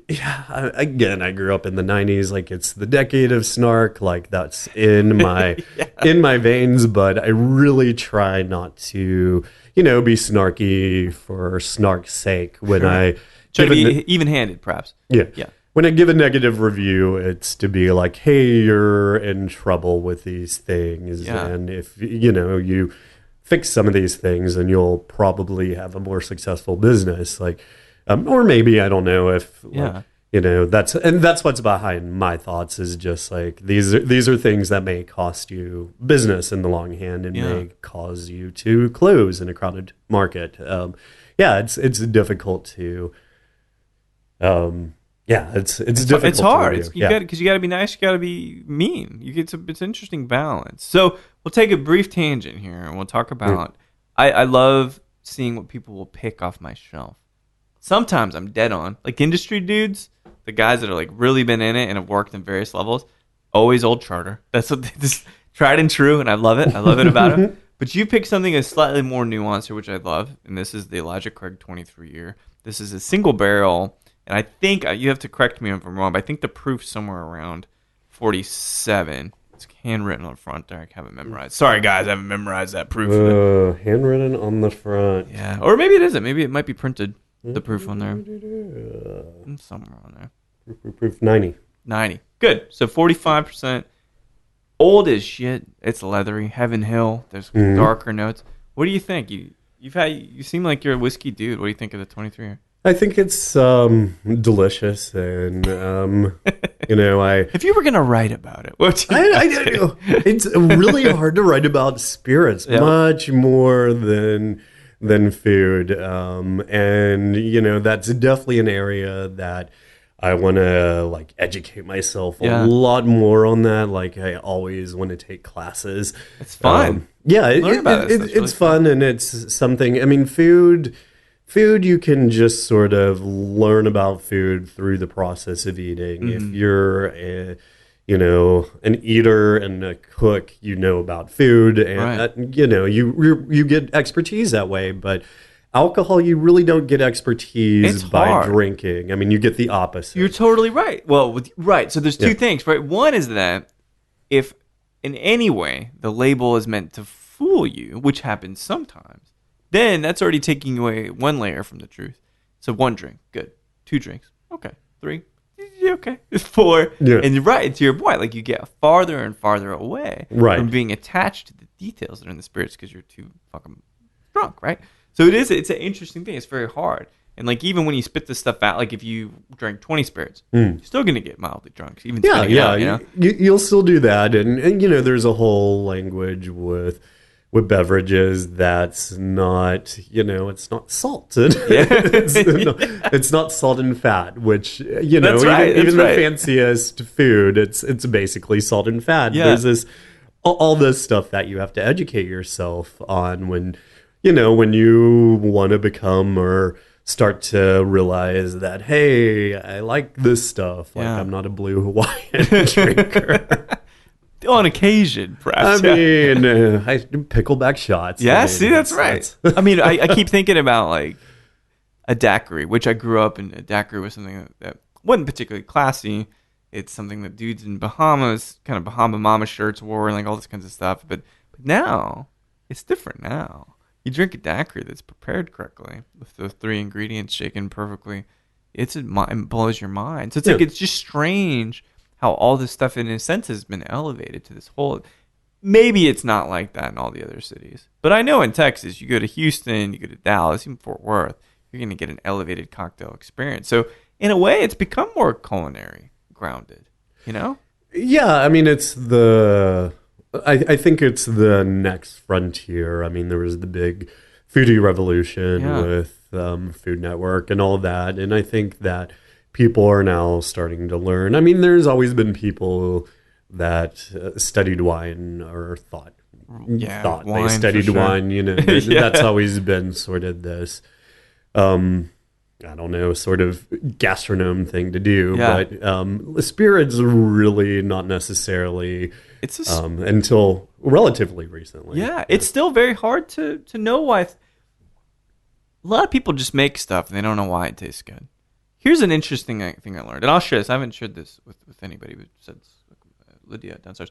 again, I grew up in the 90s, like, it's the decade of snark, like, that's in my in my veins, but I really try not to, be snarky for snark's sake when I try to be even-handed, perhaps. Yeah. When I give a negative review, it's to be like, hey, you're in trouble with these things, and if you fix some of these things, and you'll probably have a more successful business, like. Or maybe, I don't know if, that's what's behind my thoughts, is just like, these are things that may cost you business in the long hand and may cause you to close in a crowded market. It's difficult to, it's difficult. It's hard. Because you got to be nice, you got to be mean. It's an interesting balance. So we'll take a brief tangent here, and we'll talk about, I love seeing what people will pick off my shelf. Sometimes I'm dead on. Like industry dudes, the guys that are like really been in it and have worked in various levels, always old charter. That's what they just tried and true, and I love it. I love it about them. But you pick something that's slightly more nuanced here, which I love, and this is the Elijah Craig 23 year. This is a single barrel, and I think, you have to correct me if I'm wrong, but I think the proof's somewhere around 47. It's handwritten on the front there. I haven't memorized. Sorry, guys, I haven't memorized that proof. Handwritten on the front. Yeah, or maybe it isn't. Maybe it might be printed. The proof on there. Somewhere on there. Proof 90. 90. Good. So 45%. Old as shit. It's leathery. Heaven Hill. There's darker notes. What do you think? You seem like you're a whiskey dude. What do you think of the 23? I think it's delicious, and If you were gonna write about it, what do you think? It's really hard to write about spirits, much more than food, and that's definitely an area that I want to like educate myself a lot more on. That, like, I always want to take classes. It's fun. It's fun, and it's something. I mean, food you can just sort of learn about food through the process of eating. If you're an eater and a cook, about food, and you get expertise that way. But alcohol, you really don't get expertise by drinking. I mean, you get the opposite. You're totally right. Well, right. So there's two things, right? One is that if in any way the label is meant to fool you, which happens sometimes, then that's already taking away one layer from the truth. So 1 drink, good. 2 drinks, okay. 3. Okay, 4, and you're right. To your point, like, you get farther and farther away from being attached to the details that are in the spirits because you're too fucking drunk, right? So it's an interesting thing. It's very hard, and like even when you spit this stuff out, like if you drank 20 spirits, you're still gonna get mildly drunk. Even you'll still do that, and there's a whole language with beverages that's not, it's not salted. It's not salt and fat, which, even the fanciest food, it's basically salt and fat. There's all this stuff that you have to educate yourself on when you want to become or start to realize that, hey, I like this stuff. Like, I'm not a blue Hawaiian drinker. On occasion, perhaps. I mean, I do pickleback shots. Yeah, see, that's right. I mean, I keep thinking about, like, a daiquiri, which I grew up in. A daiquiri was something that wasn't particularly classy. It's something that dudes in Bahamas, kind of Bahama Mama shirts wore, and like all this kinds of stuff. But now, it's different now. You drink a daiquiri that's prepared correctly, with the 3 ingredients shaken perfectly. It blows your mind. So it's like, it's just strange how all this stuff, in a sense, has been elevated to this whole... Maybe it's not like that in all the other cities. But I know in Texas, you go to Houston, you go to Dallas, even Fort Worth, you're going to get an elevated cocktail experience. So in a way, it's become more culinary grounded, Yeah, I mean, it's I think it's the next frontier. I mean, there was the big foodie revolution with Food Network and all that. And I think that people are now starting to learn. I mean, there's always been people that studied wine or thought wine, they studied for sure. wine. You know, that's always been sort of this. I don't know, sort of gastronome thing to do, but spirits really not necessarily until relatively recently. Yeah, it's still very hard to know why. A lot of people just make stuff and they don't know why it tastes good. Here's an interesting thing I learned, and I'll share this. I haven't shared this with anybody since Lydia downstairs.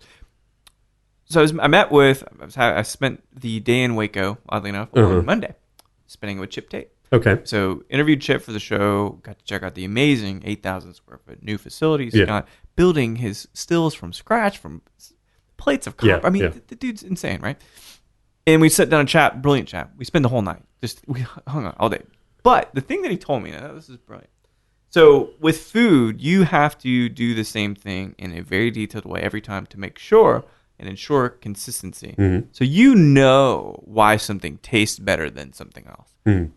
So I spent the day in Waco, oddly enough, on Monday, spending it with Chip Tate. Okay. So interviewed Chip for the show, got to check out the amazing 8,000 square foot new facilities. Got building his stills from scratch, from plates of copper. I mean, the dude's insane, right? And we sat down and chat, brilliant chat. We spent the whole night. We hung out all day. But the thing that he told me, now this is brilliant. So with food, you have to do the same thing in a very detailed way every time to make sure and ensure consistency. So you know why something tastes better than something else.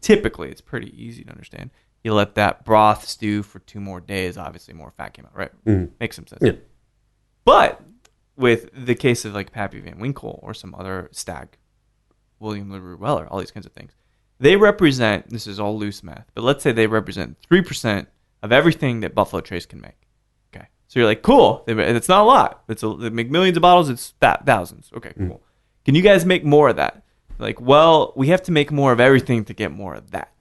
Typically, it's pretty easy to understand. You let that broth stew for 2 more days. Obviously, more fat came out, right? Makes some sense. Yeah. But with the case of like Pappy Van Winkle or some other stag, William LaRue Weller, all these kinds of things, they represent, this is all loose math, but let's say they represent 3% of everything that Buffalo Trace can make. Okay. So you're like, cool. It's not a lot. They make millions of bottles. It's thousands. Okay, cool. Can you guys make more of that? Like, well, we have to make more of everything to get more of that.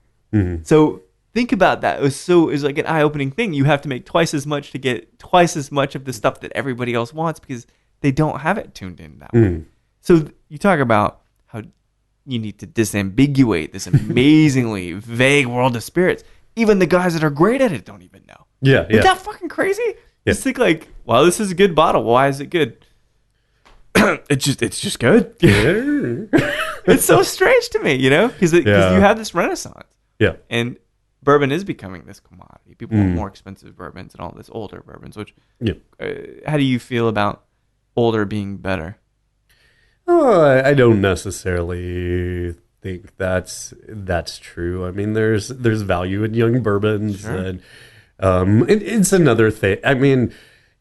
So think about that. It was like an eye-opening thing. You have to make twice as much to get twice as much of the stuff that everybody else wants because they don't have it tuned in that way. So you talk about how you need to disambiguate this amazingly vague world of spirits. Even the guys that are great at it don't even know. Yeah. Isn't that fucking crazy? Just think like, well, this is a good bottle. Why is it good? It's just good. It's so strange to me, because you have this renaissance. Yeah. And bourbon is becoming this commodity. People want more expensive bourbons and all this older bourbons, which how do you feel about older being better? I don't necessarily think that's true. I mean, there's value in young bourbons, and it's another thing. I mean,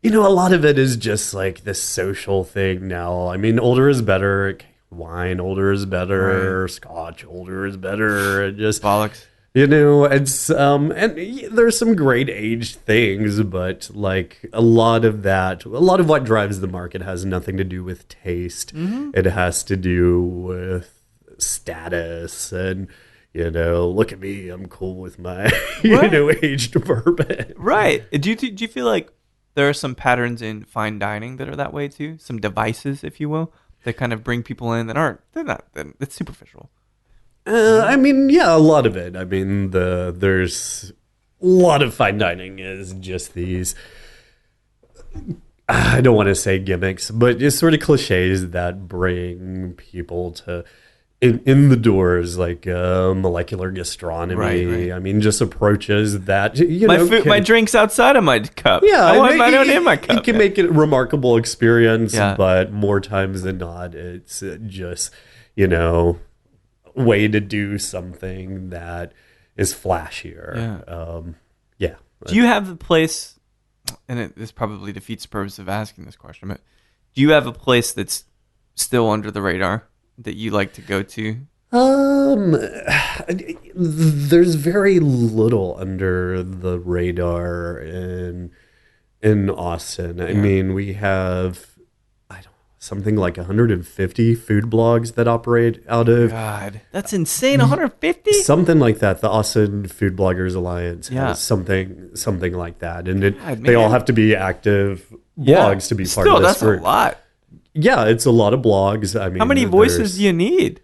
a lot of it is just like this social thing now. I mean, older is better. Wine, older is better. Right. Scotch, older is better. And just bollocks. It's and there's some great aged things, but like a lot of what drives the market has nothing to do with taste. It has to do with status and look at me, I'm cool with my aged bourbon. Right. Do you feel like there are some patterns in fine dining that are that way too? Some devices, if you will, that kind of bring people in they're not it's superficial. I mean, yeah, a lot of it. I mean, there's a lot of fine dining is just these, I don't want to say gimmicks, but it's sort of cliches that bring people to in the doors, like molecular gastronomy. Right. I mean, just approaches that my drink's outside of my cup. Yeah, I want my own in my cup. It can make it a remarkable experience, but more times than not, it's just way to do something that is flashier. Do you have a place? And this probably defeats the purpose of asking this question, but do you have a place that's still under the radar that you like to go to? There's very little under the radar in Austin. I mean, we have something like 150 food blogs that operate out of. God, that's insane. 150? Something like that. The Austin Food Bloggers Alliance has something like that, and they all have to be active blogs to be part of this. Still, that's a lot. Yeah, it's a lot of blogs. I mean, how many voices do you need?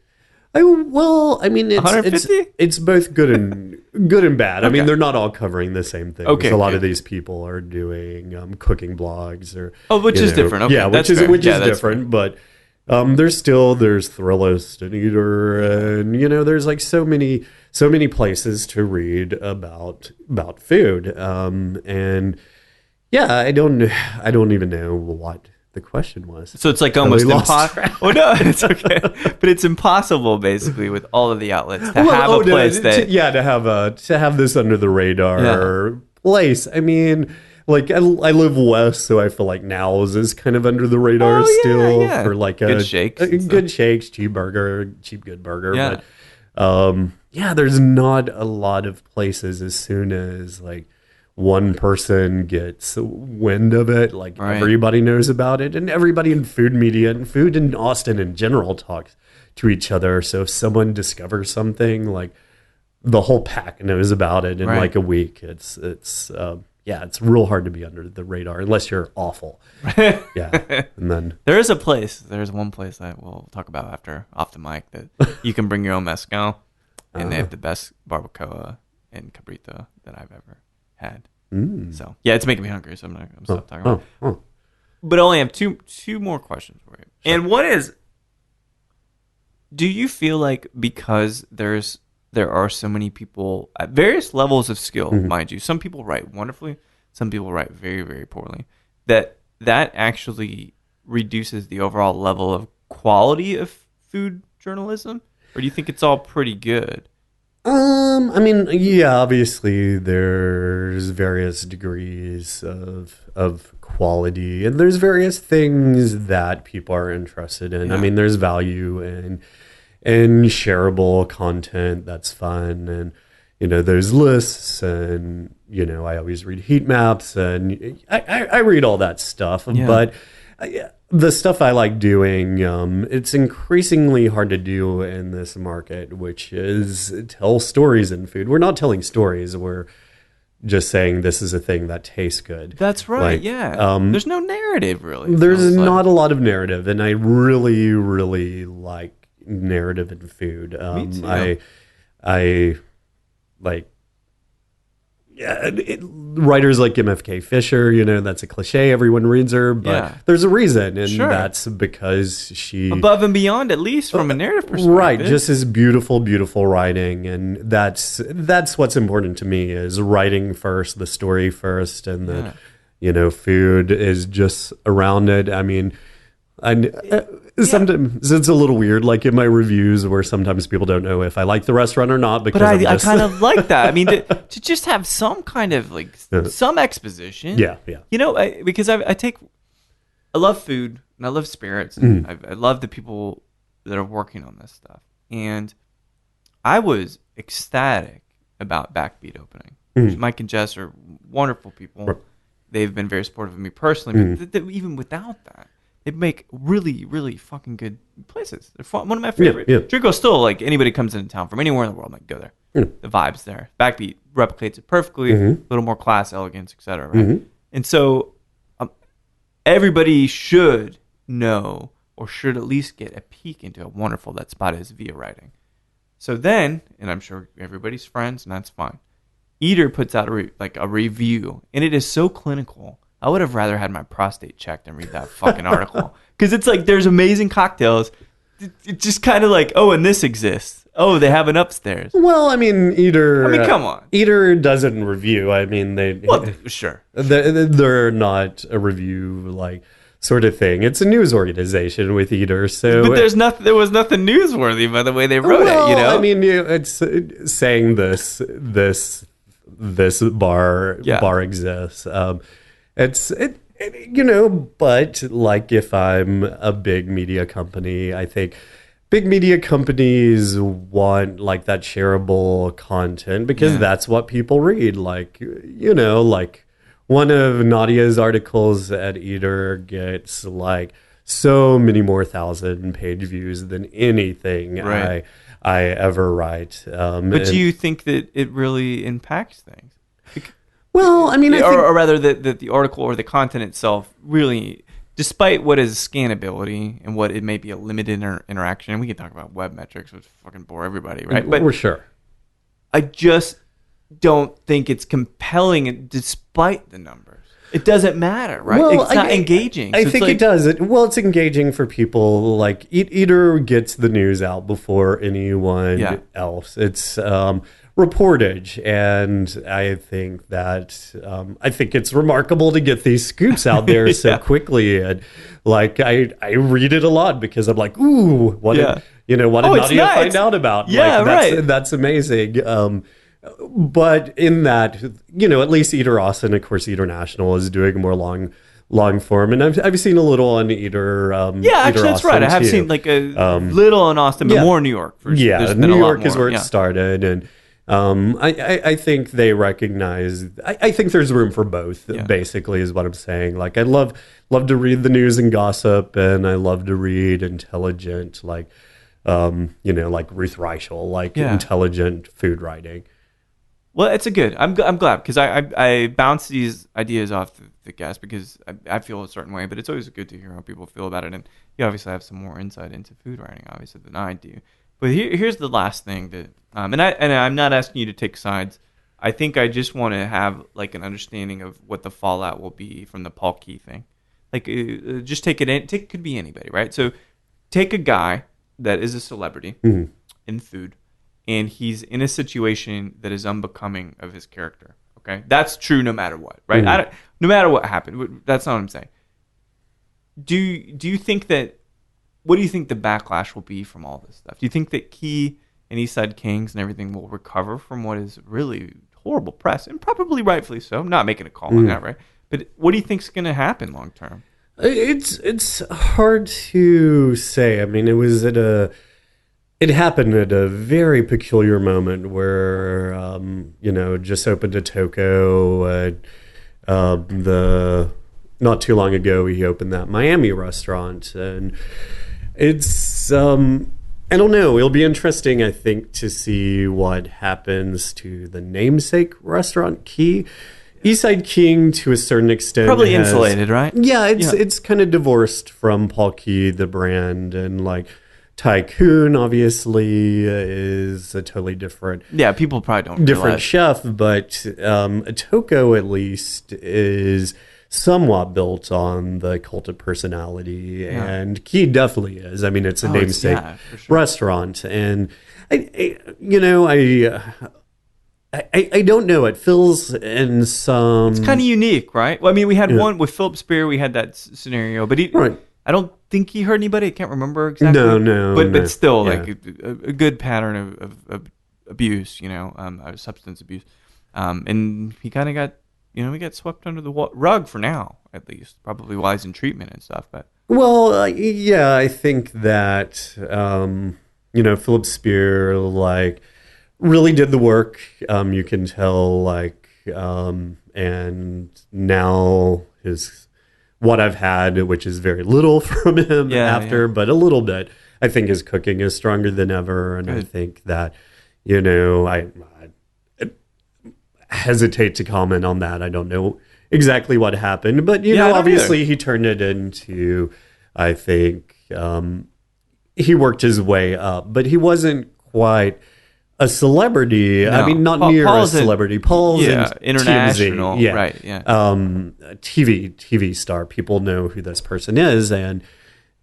I mean, it's both good and bad. Okay. I mean, they're not all covering the same thing. Okay, a lot of these people are doing cooking blogs or which is different. Okay, yeah, which is different. Fair. But there's Thrillist and Eater, and there's like so many places to read about food. And yeah, I don't even know what the question was. So it's like almost impossible. Oh no, it's okay. But it's impossible, basically, with all of the outlets to have a place to have this under the radar place. I mean, like I live west, so I feel like Now's is kind of under the radar still for like good shakes, cheap good burger. Yeah. But there's not a lot of places as soon as like one person gets wind of it, like everybody knows about it, and everybody in food media and food in Austin in general talks to each other. So if someone discovers something, like the whole pack knows about it in like a week. It's real hard to be under the radar unless you're awful. Yeah, and then there's one place that we'll talk about after off the mic that you can bring your own mezcal, and they have the best barbacoa and cabrito that I've ever had. So it's making me hungry, so I'm stop talking about it. But I only have two more questions for you. Sure. And one is, do you feel like because there are so many people at various levels of skill, mind you, some people write wonderfully, some people write very, very poorly, that actually reduces the overall level of quality of food journalism? Or do you think it's all pretty good? I mean, obviously there's various degrees of quality, and there's various things that people are interested in. I mean, there's value in shareable content that's fun, and there's lists, and I always read heat maps, and I read all that stuff, but the stuff I like doing, it's increasingly hard to do in this market, which is tell stories in food. We're not telling stories. We're just saying this is a thing that tastes good. That's right. There's no narrative, really. There's not a lot of narrative, and I really, really like narrative in food. Me too. I like... writers like MFK Fisher, that's a cliche. Everyone reads her, but there's a reason, and that's because she above and beyond, at least from a narrative perspective, right? Just as beautiful writing, and that's what's important to me is writing first, the story first, and the food is just around it. I mean, sometimes it's a little weird, like in my reviews, where sometimes people don't know if I like the restaurant or not. Because but I kind of like that. I mean, to just have some kind of like some exposition. Yeah. Because I love food and I love spirits, and I love the people that are working on this stuff. And I was ecstatic about Backbeat opening. Mike and Jess are wonderful people. Right. They've been very supportive of me personally, but even without that, they make really, really fucking good places. They're fun. One of my favorite. Chronicle still, like, anybody comes into town from anywhere in the world, I'm like, go there. The vibe's there. Backbeat replicates it perfectly. A little more class, elegance, etc. Right? And so everybody should know, or should at least get a peek into how wonderful that spot is via writing. So then, and I'm sure everybody's friends, and that's fine, Eater puts out a review, and it is so clinical. I would have rather had my prostate checked and read that fucking article. Because it's like, there's amazing cocktails. It's just kind of like, oh, and this exists. Oh, they have an upstairs. Well, I mean, come on. Eater doesn't review. I mean, sure. They're not a review, like, sort of thing. It's a news organization with Eater. So, but there was nothing newsworthy by the way they wrote it. I mean, it's saying this bar exists. But like if I'm a big media company, I think big media companies want like that shareable content because that's what people read. Like, like one of Nadia's articles at Eater gets like so many more 1,000-page views than anything I ever write. But do you think that it really impacts things? Well, I mean, or rather that the article or the content itself really, despite what is scannability and what it may be a limited interaction, and we can talk about web metrics, which fucking bore everybody, right? But we're sure. I just don't think it's compelling despite the numbers. It doesn't matter, right? Well, it's not engaging. I think it does. It's engaging for people. Like Eater gets the news out before anyone else. It's reportage, and I think that I think it's remarkable to get these scoops out there so quickly. And like I read it a lot because I'm like, ooh, what did Nadia find out about? Yeah, right. That's amazing. But in that, at least Eater Austin, of course, Eater National is doing more long form, and I've seen a little on Eater. Actually, that's Austin right. I have too. seen like a little in Austin, but more in New York. New York is where it started, and I think they recognize. I think there's room for both. Basically, is what I'm saying. Like I love to read the news and gossip, and I love to read intelligent, like Ruth Reichel, like intelligent food writing. Well, it's a good. I'm glad because I bounce these ideas off the guests because I feel a certain way, but it's always good to hear how people feel about it. And you obviously have some more insight into food writing, obviously, than I do. But here's the last thing that, and I'm not asking you to take sides. I think I just want to have like an understanding of what the fallout will be from the Paul Key thing. Like, just take it in. It could be anybody, right? So, take a guy that is a celebrity in food, and he's in a situation that is unbecoming of his character. Okay, that's true no matter what, right? No matter what happened, that's not what I'm saying. Do you think that? What do you think the backlash will be from all this stuff? Do you think that Key and Eastside Kings and everything will recover from what is really horrible press, and probably rightfully so? I'm not making a call on that, right? But what do you think's going to happen long term? It's hard to say. I mean, it happened at a very peculiar moment where, just opened a Toco. Not too long ago, he opened that Miami restaurant. And it's, I don't know. It'll be interesting, I think, to see what happens to the namesake restaurant, Key. Eastside King, to a certain extent, probably insulated, right? Yeah, it's kind of divorced from Paul Key, the brand, and like Tycoon obviously is a totally different. Yeah, people probably don't different realize. chef, but Atoko at least is somewhat built on the cult of personality, and Key definitely is. I mean, it's a namesake restaurant, and I don't know. It feels in some. It's kind of unique, right? Well, I mean, we had one with Philip Spear. We had that scenario, but I don't think he hurt anybody. I can't remember exactly. No. But still, like a good pattern of abuse, substance abuse, and he kind of got, he got swept under the rug for now, at least. Probably while he's in treatment and stuff, but. Well, I think that Philip Spear really did the work. You can tell, and now what I've had, which is very little from him but a little bit. I think his cooking is stronger than ever, and I think that, I hesitate to comment on that. I don't know exactly what happened, but obviously he turned it into. I think he worked his way up, but he wasn't quite a celebrity. No. I mean, not near a celebrity. Paul's international, TMZ, right? Yeah, TV star. People know who this person is, and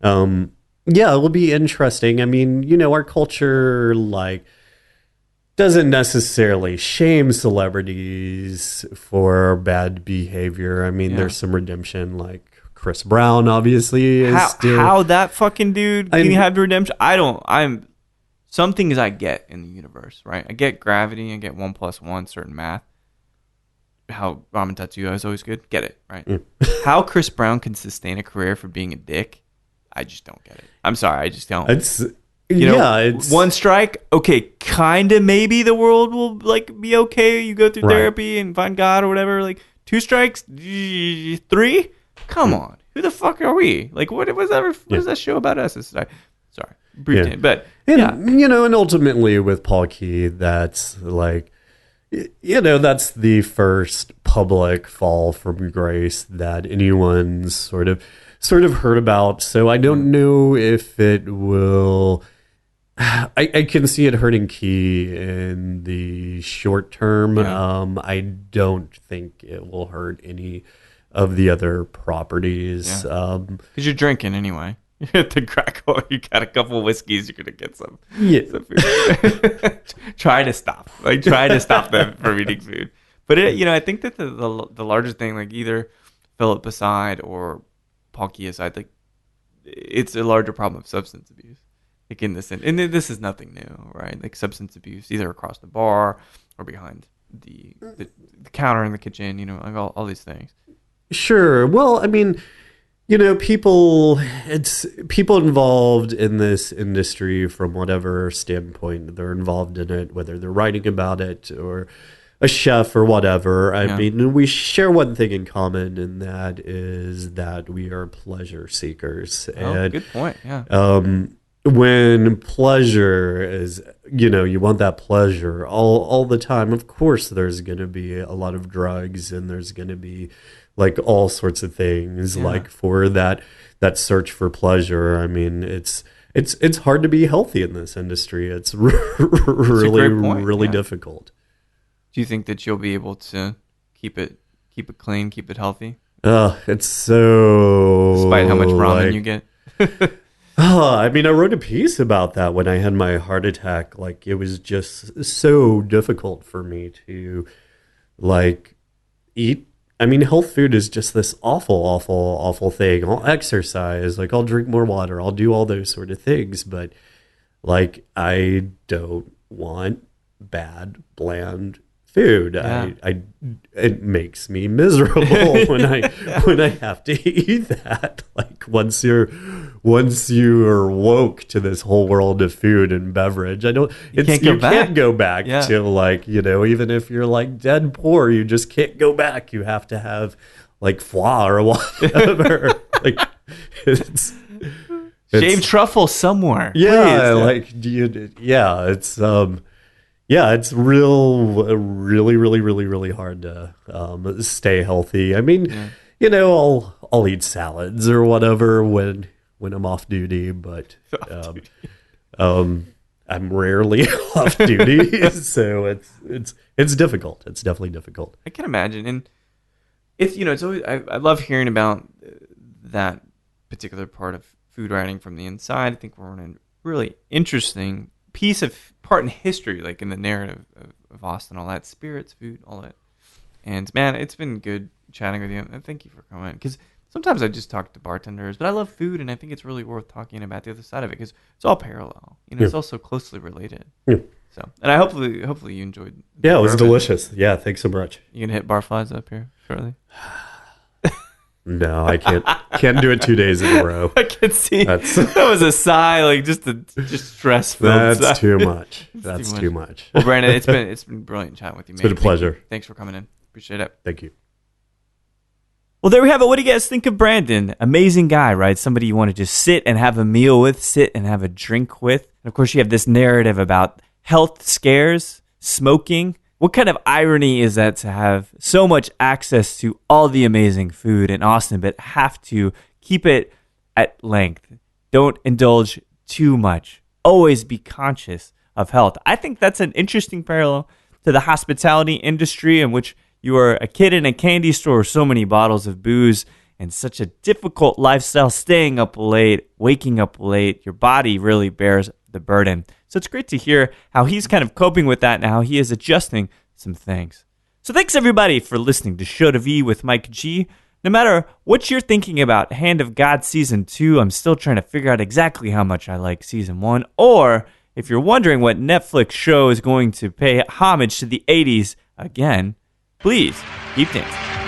it will be interesting. I mean, our culture doesn't necessarily shame celebrities for bad behavior. I mean, there's some redemption, like Chris Brown, obviously. Is how that fucking dude can have redemption? Some things I get in the universe, right? I get gravity, I get 1 + 1, certain math. How Ramen Tatsuya is always good. Get it, right? How Chris Brown can sustain a career for being a dick, I just don't get it. I'm sorry, I just don't. It's one strike, okay, kind of maybe the world will be okay. You go through therapy and find God or whatever. 2 strikes, 3? Come on. Who the fuck are we? What is that show about us? Sorry. Brief tangent, but and ultimately with Paul Key, that's that's the first public fall from grace that anyone's sort of heard about. So I don't know if it will. I can see it hurting Key in the short term. I don't think it will hurt any of the other properties. Because you're drinking anyway. You're at the Crackle. You got a couple whiskeys. You're gonna get some. Yeah. Some food. Try to stop. Try to stop them from eating food. But I think that the larger thing, like either Philip aside or Palki aside, like it's a larger problem of substance abuse. Like in this, and this is nothing new, right? Like substance abuse, either across the bar or behind the counter in the kitchen. Like all these things. Sure. Well, I mean, people involved in this industry from whatever standpoint they're involved in it, whether they're writing about it or a chef or whatever. I mean, we share one thing in common, and that is that we are pleasure seekers. And good point. Yeah. When pleasure is, you want that pleasure all the time, of course there's going to be a lot of drugs, and there's going to be like all sorts of things like for that search for pleasure. I mean, it's hard to be healthy in this industry. It's really difficult. Do you think that you'll be able to keep it clean, keep it healthy? It's so, despite how much ramen you get. I mean, I wrote a piece about that when I had my heart attack. Like, it was just so difficult for me to like eat. I mean, health food is just this awful thing. I'll exercise, like I'll drink more water, I'll do all those sort of things, but like I don't want bad, bland food. Yeah. It makes me miserable when I have to eat that. Like once you are woke to this whole world of food and beverage, you can't go back to like, even if you're like dead poor, you just can't go back. You have to have like foie or whatever. Like it's shaved truffle somewhere. Yeah, please. It's really hard to stay healthy. I mean, I'll eat salads or whatever when I'm off duty, but I'm rarely off duty, so it's difficult. It's definitely difficult. I can imagine, and it's always I love hearing about that particular part of food writing from the inside. I think we're in a really interesting part in history, like in the narrative of Austin, all that, spirits, food, all that. And man, it's been good chatting with you, and thank you for coming, because sometimes I just talk to bartenders, but I love food, and I think it's really worth talking about the other side of it, because it's all parallel. It's also closely related. So, and I hopefully you enjoyed. Yeah, it was delicious. Yeah, thanks so much. You gonna hit Barflys up here shortly? No, I can't do it 2 days in a row. I can see that was a sigh, like just stressful. That's too much. That's too much. Well, Brandon, it's been brilliant chatting with you, man. It's been a pleasure. Thanks for coming in. Appreciate it. Thank you. Well, there we have it. What do you guys think of Brandon? Amazing guy, right? Somebody you want to just sit and have a meal with, sit and have a drink with. And of course, you have this narrative about health scares, smoking. What kind of irony is that to have so much access to all the amazing food in Austin, but have to keep it at length? Don't indulge too much. Always be conscious of health. I think that's an interesting parallel to the hospitality industry, in which you are a kid in a candy store with so many bottles of booze and such a difficult lifestyle, staying up late, waking up late. Your body really bears the burden. So it's great to hear how he's kind of coping with that and how he is adjusting some things. So thanks everybody for listening to Show to V with Mike G. No matter what you're thinking about Hand of God Season 2, I'm still trying to figure out exactly how much I like Season 1. Or if you're wondering what Netflix show is going to pay homage to the 80s again, please keep dancing.